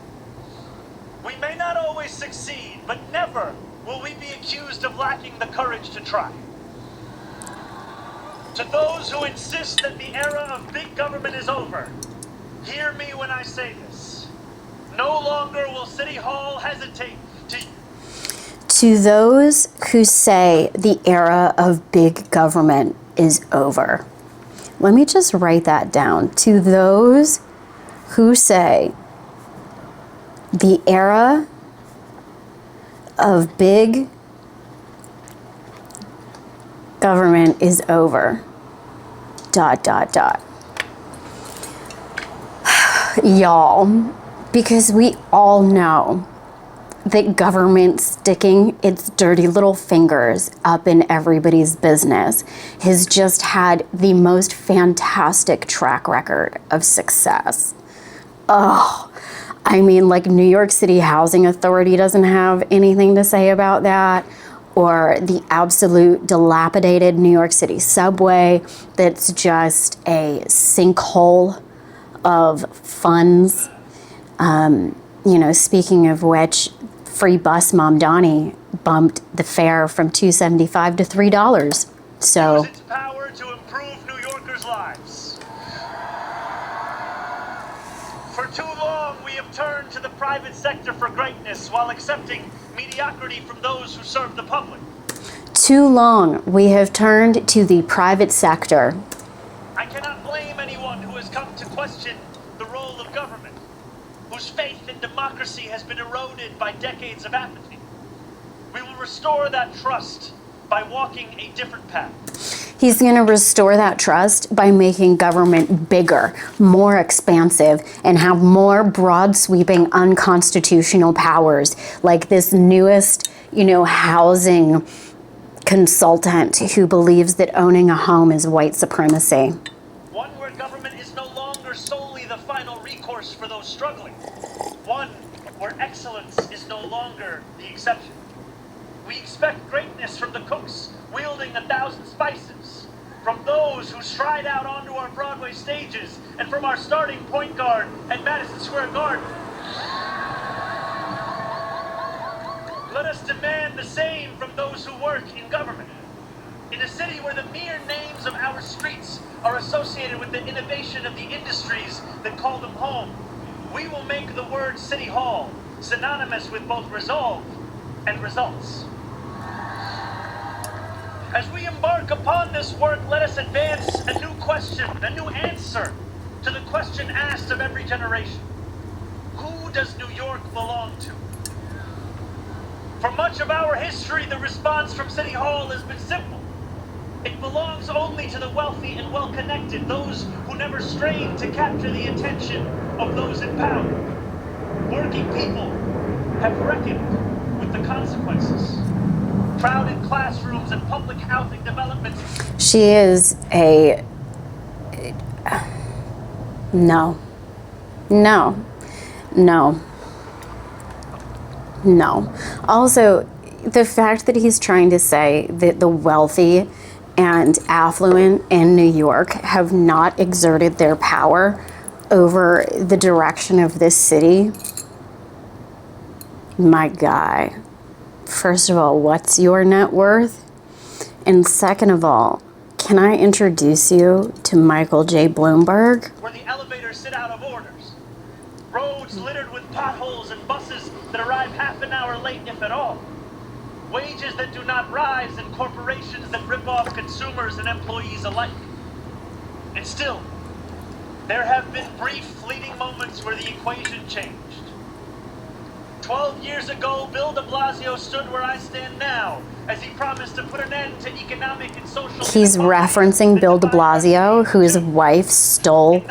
We may not always succeed, but never will we be accused of lacking the courage to try. To those who insist that the era of big government is over, hear me when I say this. No longer will City Hall hesitate to those who say the era of big government is over. Let me just write that down. To those who say the era of big government is over. ... Y'all, because we all know that government sticking its dirty little fingers up in everybody's business has just had the most fantastic track record of success. Oh, I mean, like New York City Housing Authority doesn't have anything to say about that, or the absolute dilapidated New York City subway that's just a sinkhole of funds. Speaking of which, free bus Mamdani bumped the fare from $2.75 to $3. So its power to improve New Yorkers' lives. For too long, we have turned to the private sector for greatness while accepting mediocrity from those who serve the public. Too long, we have turned to the private sector. I cannot blame anyone who has come to question the role of government, whose faith in democracy has been eroded by decades of apathy. We will restore that trust by walking a different path. He's going to restore that trust by making government bigger, more expansive, and have more broad sweeping unconstitutional powers, like this newest, housing consultant who believes that owning a home is white supremacy. One where government is no longer solely the final recourse for those struggling. One where excellence is no longer the exception. We expect greatness from the cooks wielding 1,000 spices, from those who stride out onto our Broadway stages, and from our starting point guard at Madison Square Garden. Let us demand the same from those who work in government. In a city where the mere names of our streets are associated with the innovation of the industries that call them home, we will make the word City Hall synonymous with both resolve and results. As we embark upon this work, let us advance a new question, a new answer to the question asked of every generation. Who does New York belong to? For much of our history, the response from City Hall has been simple. It belongs only to the wealthy and well-connected, those who never strain to capture the attention of those in power. Working people have reckoned with the consequences. Crowded classrooms and public housing developments. She is a... No. No. No. No. Also, the fact that he's trying to say that the wealthy and affluent in New York have not exerted their power over the direction of this city, my guy, first of all, what's your net worth? And second of all, can I introduce you to Michael J. Bloomberg? Where the elevators sit out of orders, roads littered with potholes and buses that arrive half an hour late, if at all. Wages that do not rise and corporations that rip off consumers and employees alike. And still, there have been brief, fleeting moments where the equation changed. 12 years ago, Bill de Blasio stood where I stand now, as he promised to put an end to economic and social... He's referencing Bill de Blasio, whose wife stole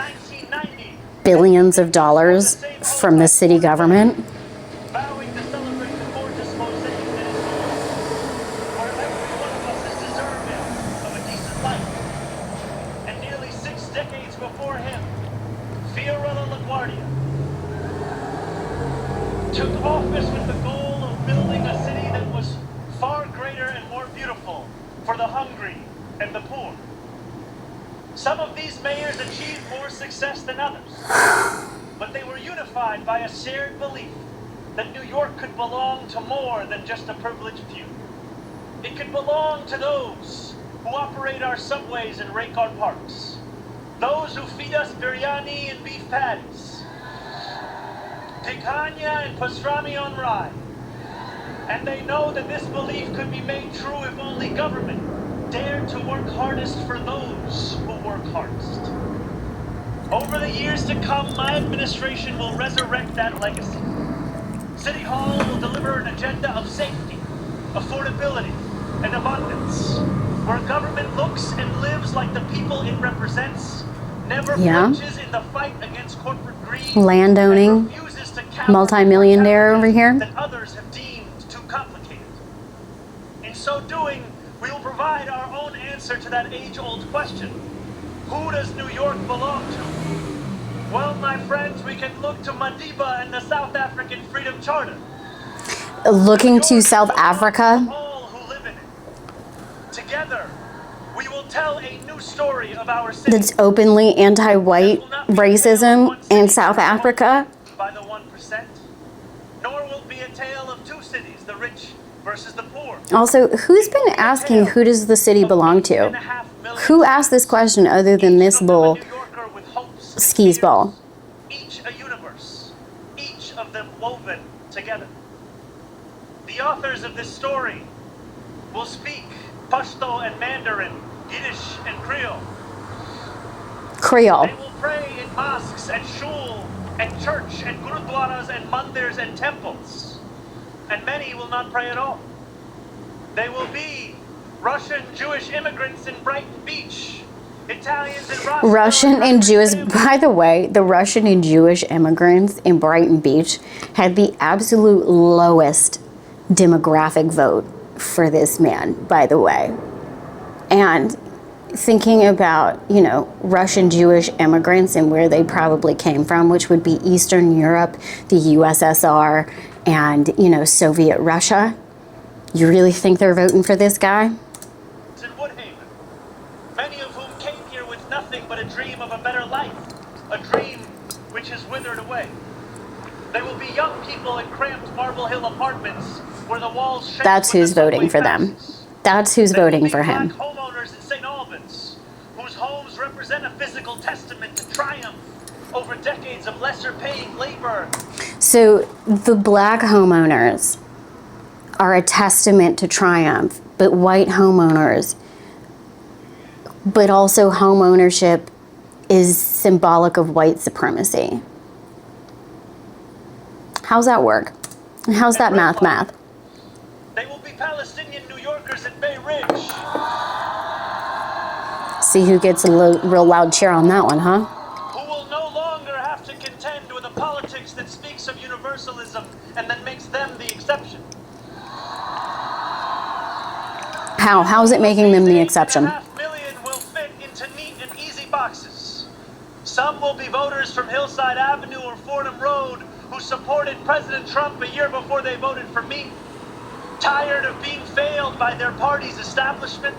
billions of dollars from the city government. Vowing to celebrate the gorgeous mosaic that is where every one of us is deserving of a decent life. And nearly 6 decades before him, Fiorello LaGuardia took office with the goal of building a city that was far greater and more beautiful for the hungry and the poor. Some of these mayors achieved more success than others, but they were unified by a shared belief that New York could belong to more than just a privileged few. It could belong to those who operate our subways and rake our parks, those who feed us biryani and beef patties, picanha and pastrami on rye. And they know that this belief could be made true if only government dared to work hardest for those who work hardest. Over the years to come, my administration will resurrect that legacy. City Hall will deliver an agenda of safety, affordability, and abundance, where government looks and lives like the people it represents, never flinches in the fight against corporate greed, landowning, multi-millionaire over here. That others have deemed too complicated. In so doing, we will provide our own answer to that age-old question. Who does New York belong to? Well, my friends, we can look to Madiba and the South African Freedom Charter. Looking to South Africa. All who live in it. Together, we will tell a new story of our city. That's openly anti-white racism in South Africa. By the 1%, nor will it be a tale of two cities, the rich versus the poor. Also, who's been asking who does the city belong to? Who asked this question other than this little skis ball? Each a universe, each of them woven together. The authors of this story will speak Pashto and Mandarin, Yiddish and Creole. Creole. They will pray in mosques and shul and church and gurudwaras and mandirs and temples. And many will not pray at all. They will be Russian Jewish immigrants in Brighton Beach, Italians in Rossville. Russian and Jewish, by the way, the Russian and Jewish immigrants in Brighton Beach had the absolute lowest demographic vote for this man, by the way. And thinking about, Russian Jewish immigrants and where they probably came from, which would be Eastern Europe, the USSR, and, Soviet Russia. You really think they're voting for this guy? In Woodhaven, many of whom came here with nothing but a dream of a better life, a dream which has withered away. They will be young people in cramped Marble Hill apartments where the walls shake. That's who's voting for them. That's who's voting for him. Black homeowners in St. Albans, whose homes represent a physical testament to triumph over decades of lesser-paying labor. So the black homeowners are a testament to triumph, but white homeowners, but also home ownership is symbolic of white supremacy. How's that work? And how's that math? They will be Palestinian New Yorkers in Bay Ridge. See who gets a real loud cheer on that one, huh? Who will no longer have to contend with a politics that speaks of universalism and then makes them the exception. How? How is it making them the exception? 8.5 million will fit into neat and easy boxes. Some will be voters from Hillside Avenue or Fordham Road who supported President Trump a year before they voted for me. Tired of being failed by their party's establishment,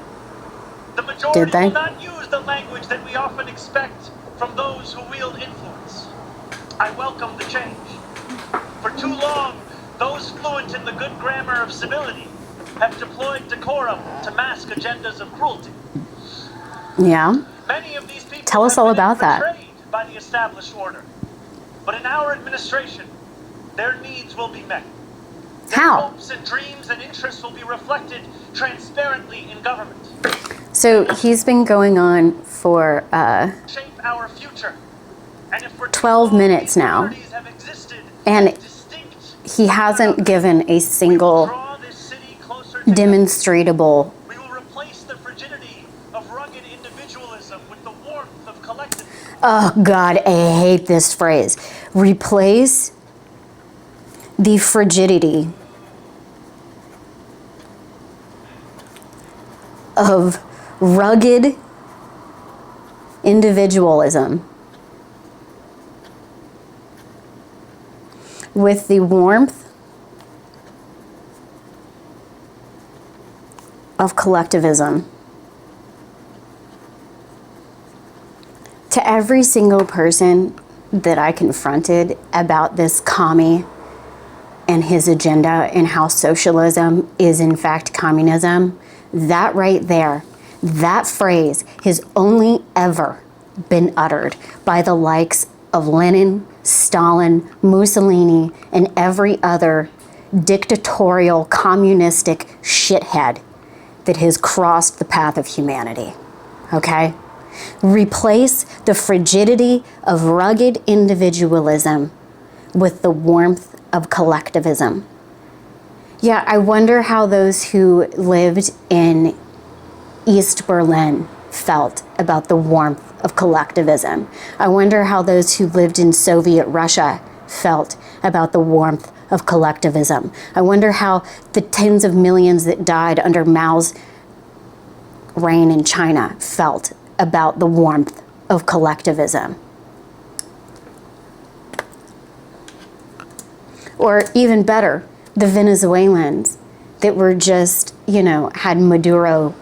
the majority will not use the language that we often expect from those who wield influence. I welcome the change. For too long, those fluent in the good grammar of civility have deployed decorum to mask agendas of cruelty. Yeah. Many of these people tell us all about that. Betrayed by the established order. But in our administration, their needs will be met. How? Their hopes and dreams and interests will be reflected transparently in government. So he's been going on for shape our future. And if 12 minutes now, and he hasn't given a single demonstrable. We will replace the frigidity of rugged individualism with the warmth of collectivism. Oh God, I hate this phrase. Replace the frigidity of rugged individualism with the warmth of collectivism. To every single person that I confronted about this commie and his agenda and how socialism is in fact communism, that right there, that phrase has only ever been uttered by the likes of Lenin, Stalin, Mussolini, and every other dictatorial communistic shithead that has crossed the path of humanity, okay? Replace the frigidity of rugged individualism with the warmth of collectivism. Yeah, I wonder how those who lived in East Berlin felt about the warmth of collectivism. I wonder how those who lived in Soviet Russia felt about the warmth of collectivism. I wonder how the tens of millions that died under Mao's reign in China felt about the warmth of collectivism. Or even better, the Venezuelans that were just, had Maduro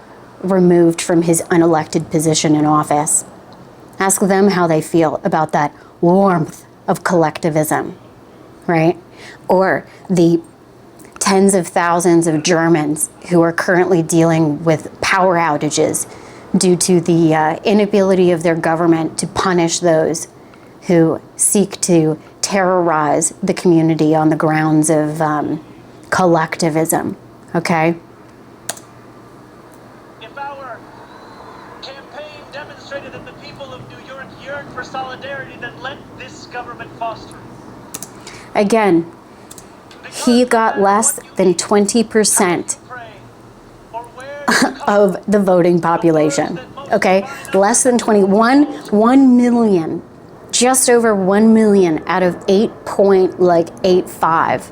removed from his unelected position in office. Ask them how they feel about that warmth of collectivism, right? Or the tens of thousands of Germans who are currently dealing with power outages due to the inability of their government to punish those who seek to terrorize the community on the grounds of collectivism, okay? If our campaign demonstrated that the people of New York yearn for solidarity, then let this government foster it. Again, he got less than 20% of the voting population, okay? Less than 1 million, just over 1 million out of 8.85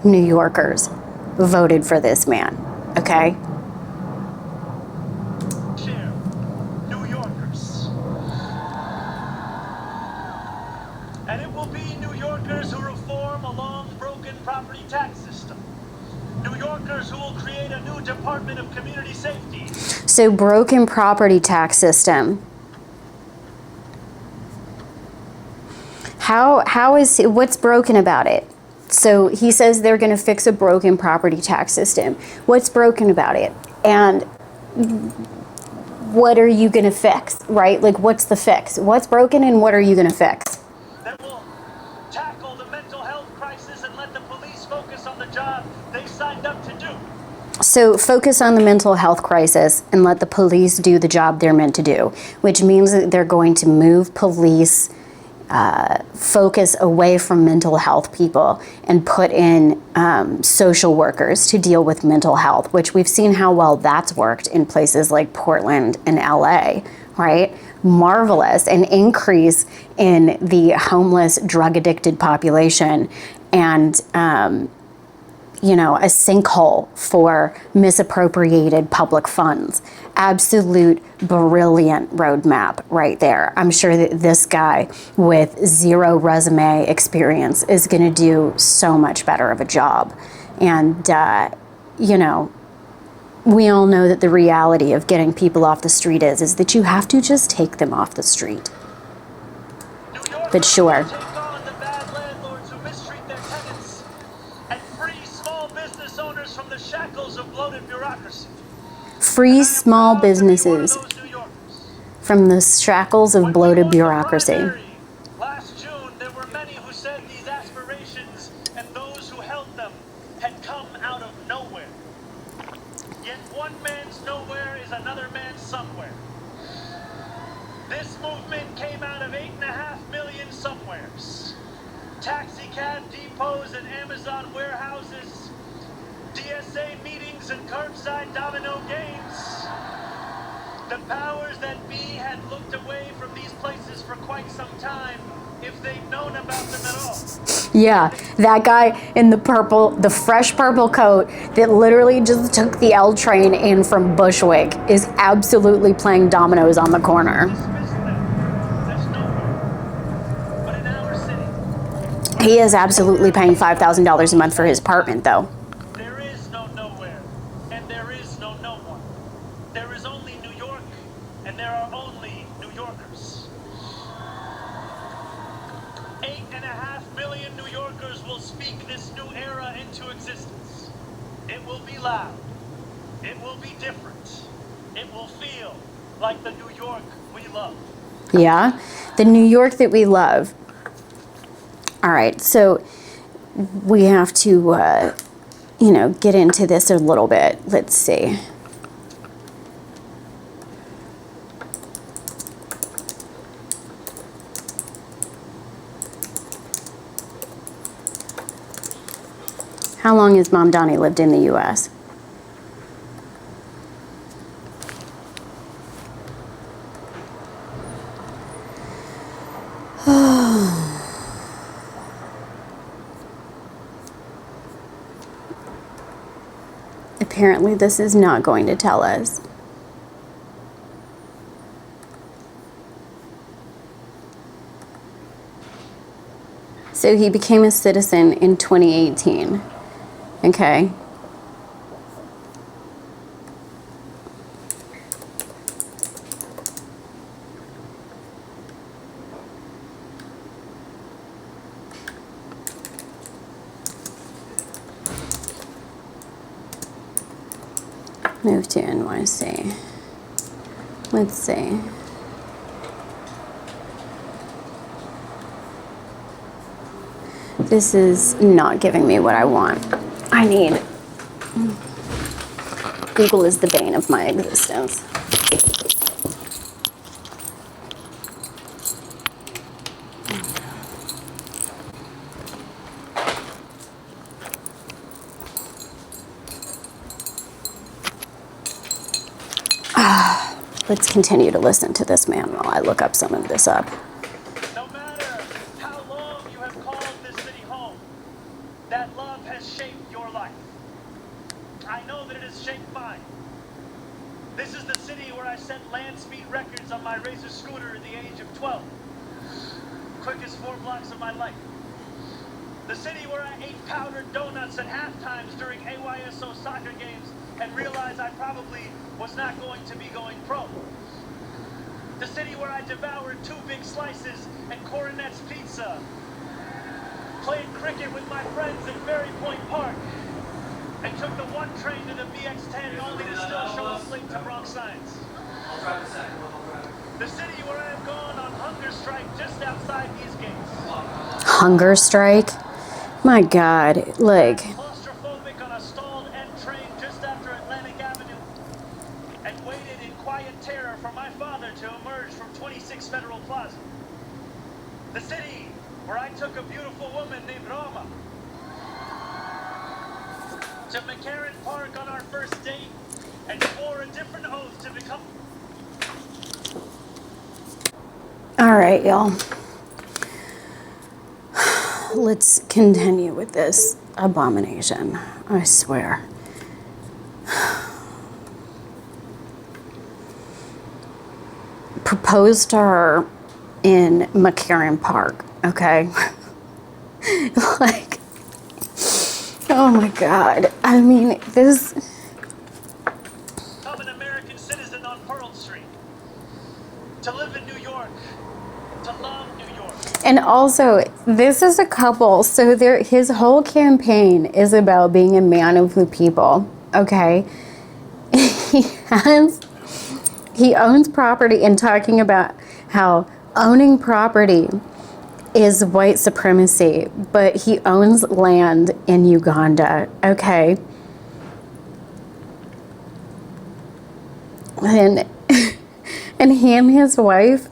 New Yorkers voted for this man, okay? a long, broken property tax system. New Yorkers who will create a new Department of Community Safety. So broken property tax system. What's broken about it? So he says they're going to fix a broken property tax system. What's broken about it? And what are you going to fix, right? Like, what's the fix? What's broken and what are you going to fix? That will tackle the mental health crisis and let the police focus on the job they signed up to do. So focus on the mental health crisis and let the police do the job they're meant to do, which means that they're going to move police focus away from mental health people and put in social workers to deal with mental health, which we've seen how well that's worked in places like Portland and LA, right? Marvelous. An increase in the homeless, drug-addicted population and a sinkhole for misappropriated public funds. Absolute brilliant roadmap right there. I'm sure that this guy with zero resume experience is going to do so much better of a job. And, we all know that the reality of getting people off the street is that you have to just take them off the street. But sure. Free small businesses from the shackles of bloated bureaucracy. Last June, there were many who said these aspirations and those who held them had come out of nowhere. Yet one man's nowhere is another man's somewhere. This movement came out of 8.5 million somewheres. Taxi cab depots and Amazon warehouses, DSA meetings and curbside domino games. The powers that be had looked away from these places for quite some time, if they'd known about them at all. Yeah, that guy in the fresh purple coat that literally just took the L train in from Bushwick is absolutely playing dominoes on the corner. But in our city, He is absolutely paying $5,000 a month for his apartment, though. there is no nowhere, and there is no no one. There is only New York, and there are only New Yorkers. 8.5 million New Yorkers will speak this new era into existence. It will be loud. It will be different. It will feel like the New York we love. Yeah, the New York that we love. All right, so we have to, get into this a little bit. Let's see. How long has Mamdani lived in the U.S.? Apparently, this is not going to tell us. So he became a citizen in 2018. Okay. Moved to NYC. Let's see. This is not giving me what I want. I need. Google is the bane of my existence. Let's continue to listen to this man while I look up some of this up. No matter how long you have called this city home, that love has shaped your life. I know that it has shaped mine. This is the city where I set land speed records on my Razor scooter at the age of 12. Quickest 4 blocks of my life. The city where I ate powdered donuts at halftimes during AYSO soccer games and realized I probably was not going to be going pro. The city where I devoured 2 big slices and Coronet's pizza. Played cricket with my friends at Ferry Point Park. And took the 1 train to the BX10 only to still show up late to Bronx Science. The city where I have gone on hunger strike just outside these gates. Hunger strike? My God, like... Claustrophobic on a stalled N train just after Atlantic Avenue. And waited in quiet terror for my father to emerge from 26 Federal Plaza. The city where I took a beautiful woman named Roma to McCarran Park on our first date and swore a different oath to become... All right, y'all. Let's continue with this abomination. I swear. Proposed to her in McCarran Park, okay? Like... Oh my God. I mean, this... I'm an American citizen on Pearl Street. To live in New York. To love New York. And also, this is a couple, so his whole campaign is about being a man of the people, okay? He owns property and talking about how owning property is white supremacy, but he owns land in Uganda, okay? And he and his wife,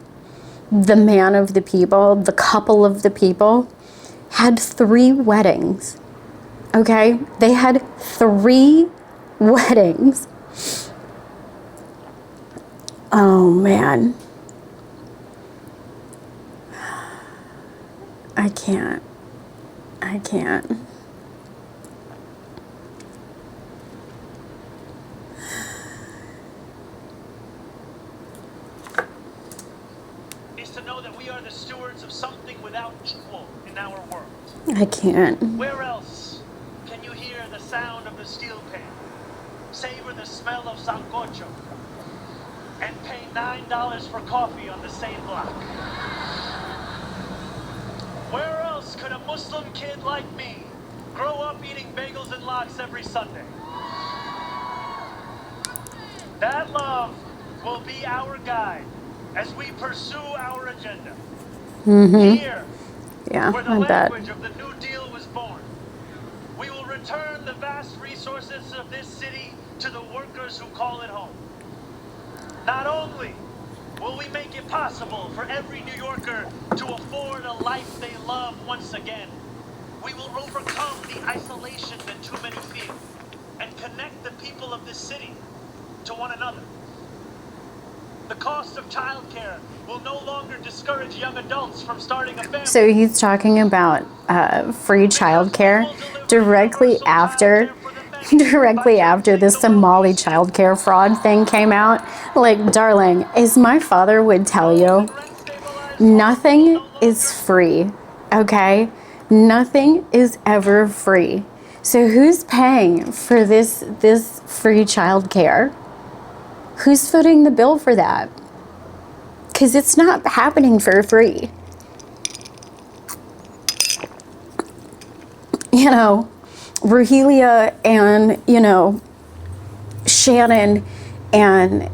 the man of the people, the couple of the people, had 3 weddings, okay? They had 3 weddings. Oh, man. I can't. Is to know that we are the stewards of something without equal in our world. I can't. Where else can you hear the sound of the steel pan, savor the smell of sancocho, and pay $9 for coffee on the same block? Where else could a Muslim kid like me grow up eating bagels and lox every Sunday? That love will be our guide as we pursue our agenda. Here, Yeah, where the I bet. language of the New Deal was born, we will return the vast resources of this city to the workers who call it home. Not only will we make it possible for every New Yorker to afford a life they love once again, we will overcome the isolation that too many feel and connect the people of this city to one another. The cost of childcare will no longer discourage young adults from starting a family. So he's talking about free childcare directly after the Somali childcare fraud thing came out. Like, darling, as my father would tell you, nothing is free, okay? Nothing is ever free. So who's paying for this free childcare? Who's footing the bill for that? Because it's not happening for free. You know, Ruhelia and, you know, Shannon and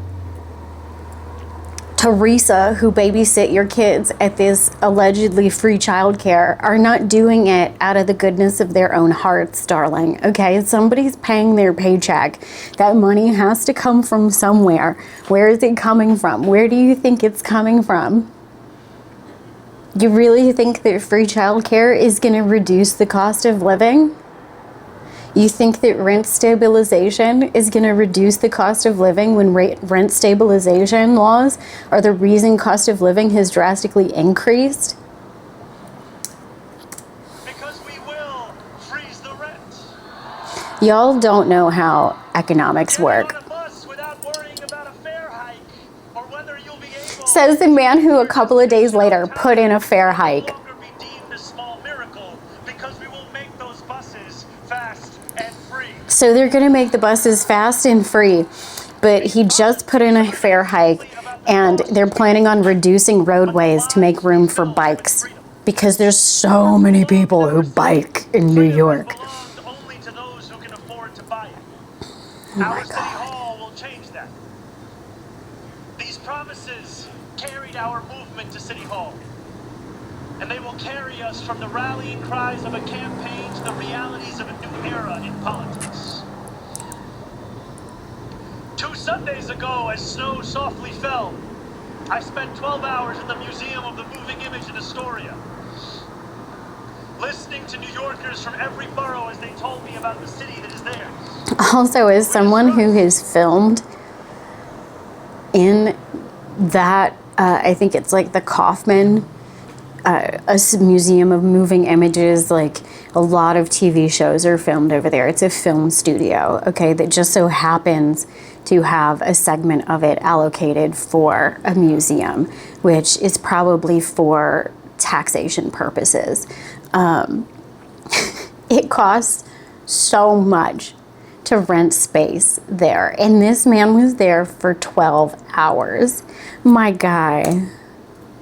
Teresa, who babysit your kids at this allegedly free childcare, are not doing it out of the goodness of their own hearts, darling. Okay, somebody's paying their paycheck. That money has to come from somewhere. Where is it coming from? Where do you think it's coming from? You really think that free childcare is going to reduce the cost of living? You think that rent stabilization is going to reduce the cost of living when rent stabilization laws are the reason cost of living has drastically increased? Because we will freeze the rent. Y'all don't know how economics work. Get on a bus without worrying about a fare hike or whether you'll be able. Says the man who a couple of days later put in a fare hike. No longer be deemed a small miracle because we will So they're going to make the buses fast and free, but he just put in a fare hike, and they're planning on reducing roadways to make room for bikes, because there's so many people who bike in New York. Only to those who can afford to buy it. Oh my Our City God. Hall will change that. These promises carried our movement to City Hall, and they will carry us from the rallying cries of a campaign to the realities of a new era in politics. 2 Sundays ago, as snow softly fell, I spent 12 hours at the Museum of the Moving Image in Astoria, listening to New Yorkers from every borough as they told me about the city that is theirs. Also, as someone who has filmed in that, I think it's like the Kaufman, a museum of moving images, like a lot of TV shows are filmed over there. It's a film studio, okay, that just so happens to have a segment of it allocated for a museum, which is probably for taxation purposes. It costs so much to rent space there, and this man was there for 12 hours. My guy.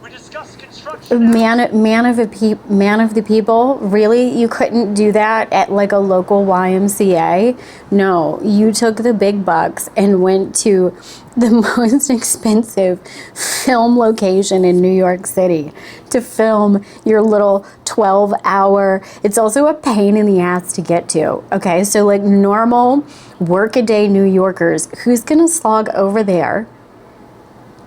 We discussed construction. Man of the people, really? You couldn't do that at like a local YMCA? No, you took the big bucks and went to the most expensive film location in New York City to film your little 12-hour. It's also a pain in the ass to get to, okay? So like normal workaday New Yorkers, who's gonna slog over there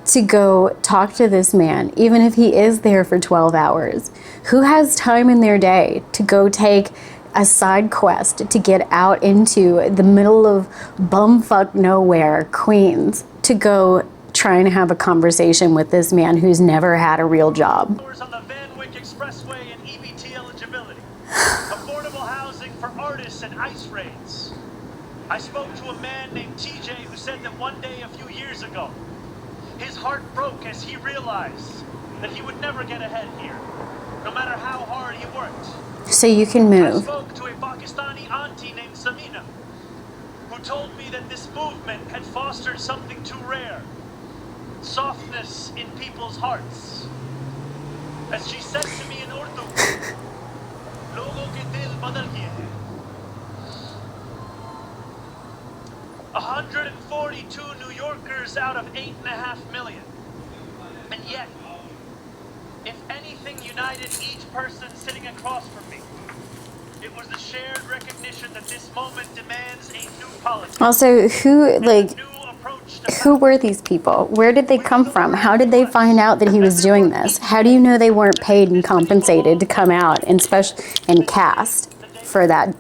to go talk to this man, even if he is there for 12 hours? Who has time in their day to go take a side quest to get out into the middle of bumfuck nowhere, Queens, to go try and have a conversation with this man who's never had a real job? On the Van Wyck Expressway and EBT eligibility. Affordable housing for artists and ice raids. I spoke to a man named TJ who said that one day a few years ago, his heart broke as he realized that he would never get ahead here, no matter how hard he worked. So you can I move. spoke to a Pakistani auntie named Samina, who told me that this movement had fostered something too rare: softness in people's hearts. As she said to me in Urdu, "Logo ke dil badal gaye hain." 142 New Yorkers out of 8.5 million. And yet, if anything united each person sitting across from me, it was the shared recognition that this moment demands a new politics. Also, who, like, A new approach to who were these people? Where did they come from? How did they find out that he was doing this? How do you know they weren't paid and compensated to come out and cast for that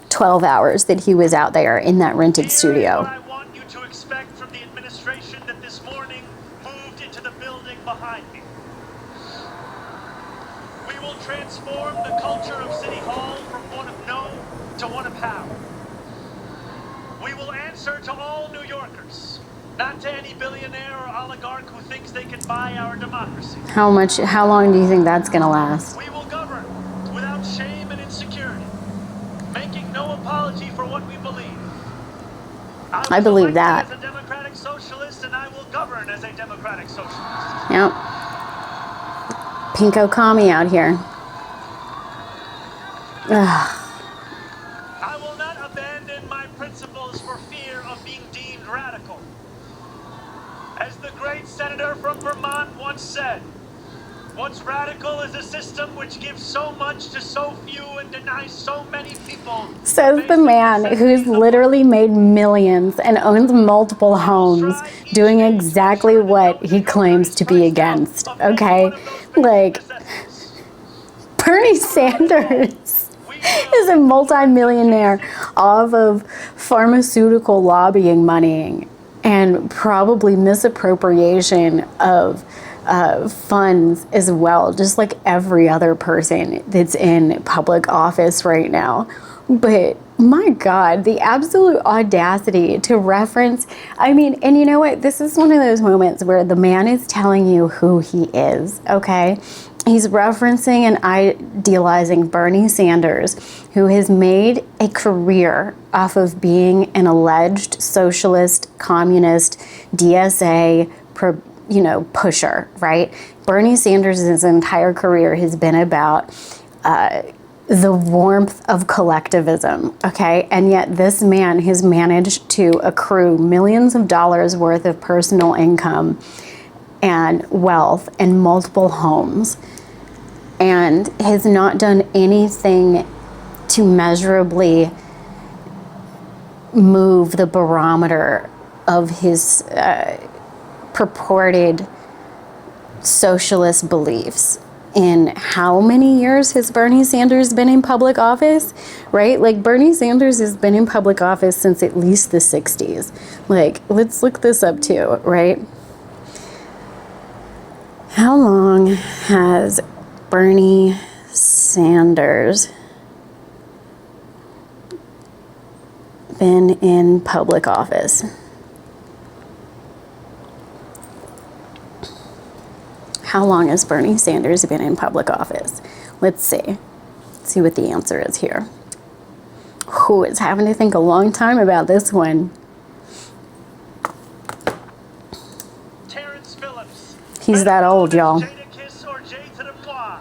12 hours that he was out there in that rented studio? I want you to expect from the administration that this morning moved into the building behind me. We will transform the culture of City Hall from one of no to one of how. We will answer to all New Yorkers, not to any billionaire or oligarch who thinks they can buy our democracy. How long do you think that's gonna last? We will govern without shame and insecurity, making no apology for what we believe. I believe that. As a democratic socialist, and I will govern as a democratic socialist. Yep. Pinko Commie out here. Ugh. I will not abandon my principles for fear of being deemed radical. As the great senator from Vermont once said, what's radical is a system which gives so much to so few and denies so many people. Says the man who's literally made millions and owns multiple homes doing exactly what he claims to be against, okay? Like, Bernie Sanders is a multi-millionaire off of pharmaceutical lobbying money and probably misappropriation of funds as well, just like every other person that's in public office right now. But my God, the absolute audacity to reference, I mean, and you know what? This is one of those moments where the man is telling you who he is, okay? He's referencing and idealizing Bernie Sanders, who has made a career off of being an alleged socialist, communist, DSA, pusher, right? Bernie Sanders' entire career has been about the warmth of collectivism, okay? And yet this man has managed to accrue millions of dollars worth of personal income and wealth and multiple homes, and has not done anything to measurably move the barometer of his purported socialist beliefs. In how many years has Bernie Sanders been in public office, right? Like, Bernie Sanders has been in public office since at least the 60s. Like, let's look this up too, right? How long has Bernie Sanders been in public office? How long has Bernie Sanders been in public office? Let's see. Let's see what the answer is here. Who is having to think a long time about this one? Terrence Phillips. He's that old, y'all. Kiss or J to the Plow.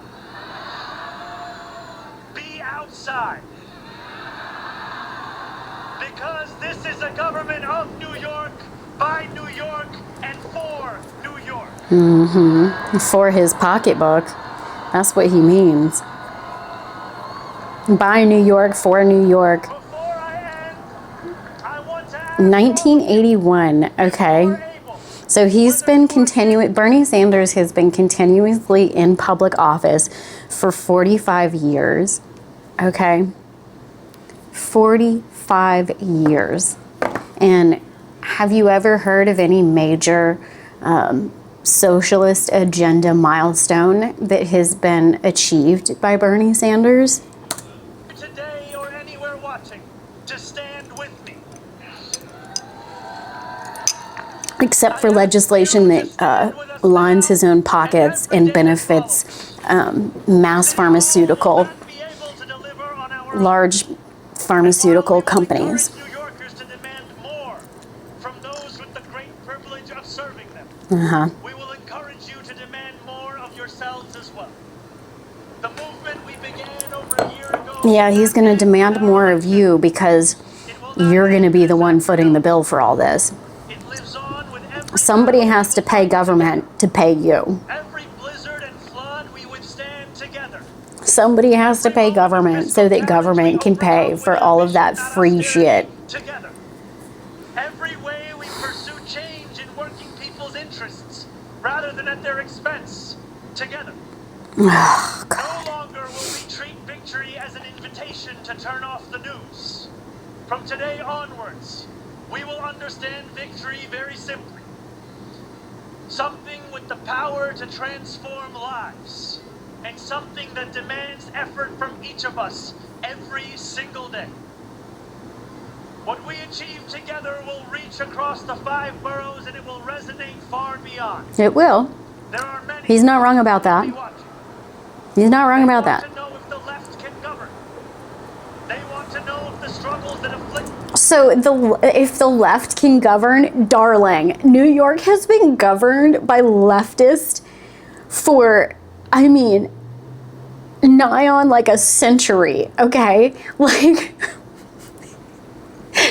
Be outside. Because this is a government of New York, by New York, and for New York. For his pocketbook. That's what he means. By New York, for New York. Before I end, I want to ask 1981, okay. So he's been Bernie Sanders has been continuously in public office for 45 years, okay. 45 years. And have you ever heard of any major socialist agenda milestone that has been achieved by Bernie Sanders? today or anywhere watching to stand with me. Except for legislation that lines his own pockets and benefits large pharmaceutical companies. New Yorkers to demand more from those with the great privilege of serving them. We will encourage you to demand more of yourselves as well. The movement we began over a year ago. Yeah, he's going to demand more of you because you're going to be the one footing the bill for all this. It lives on with every Somebody has to pay government to pay you. every blizzard and flood we withstand together. Somebody has to pay government so that government can pay for all of that free shit. Together. Every way we pursue change in working people's interests rather than at their expense. Together. Oh, God. No longer will we treat victory as an invitation to turn off the news. From today onwards, we will understand victory very simply. Something with the power to transform lives. And something that demands effort from each of us every single day. What we achieve together will reach across the 5 boroughs and it will resonate far beyond. It will. There are many. He's not wrong about that. He's not wrong about that. They want to know if the left can govern. They want to know if the struggles that afflict. So if the left can govern, darling, New York has been governed by leftists for, I mean, nigh on like a century, okay? Like,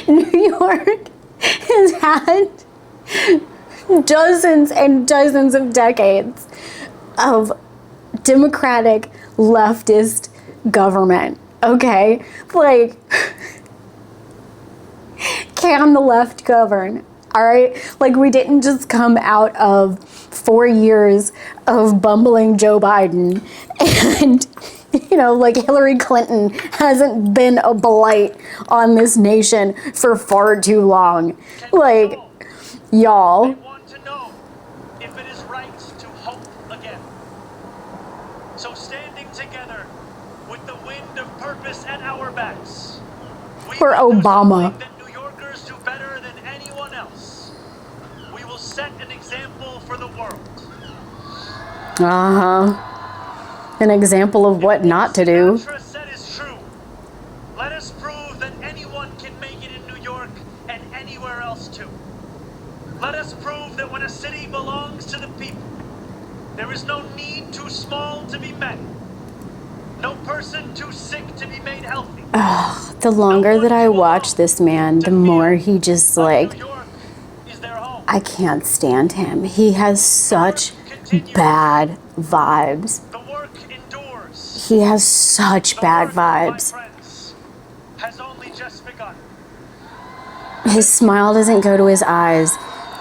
New York has had dozens and dozens of decades of democratic leftist government, okay? Like, can the left govern? All right, like, we didn't just come out of 4 years of bumbling Joe Biden, and like Hillary Clinton hasn't been a blight on this nation for far too long. Like, y'all. They want to know if it is right to hope again. So standing together with the wind of purpose at our backs, we For will do Obama. something that New Yorkers do better than anyone else. We will set an example for the world. an example of what not to do. Sinatra said is true. Let us prove that anyone can make it in New York and anywhere else too. Let us prove that when a city belongs to the people, there is no need too small to be met. No person too sick to be made healthy. The longer that I watch this man, the more he just like, New York is their home. I can't stand him. He has such bad vibes. The work endures. He has such The bad work, my vibes. friends, has only just begun. His smile doesn't go to his eyes.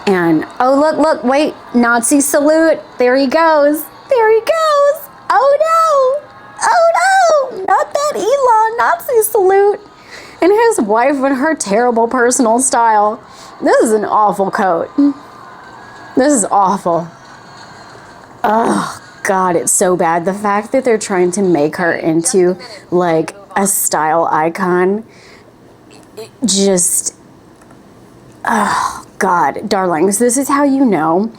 And, oh, look, wait, Nazi salute. There he goes. There he goes. Oh, no. Oh, no. Not that Elon Nazi salute. And his wife and her terrible personal style. This is an awful coat. This is awful. Oh, God, it's so bad. The fact that they're trying to make her into, like, a style icon, just... Oh, God, darlings, this is how you know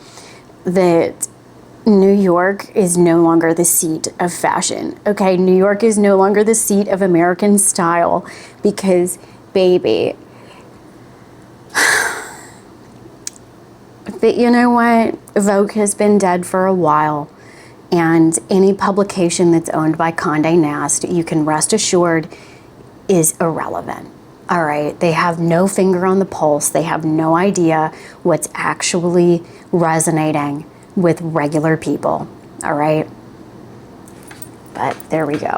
that New York is no longer the seat of fashion, okay? New York is no longer the seat of American style because, baby, but you know what? Vogue has been dead for a while, and any publication that's owned by Condé Nast, you can rest assured, is irrelevant. All right, they have no finger on the pulse. They have no idea what's actually resonating with regular people. All right, but there we go.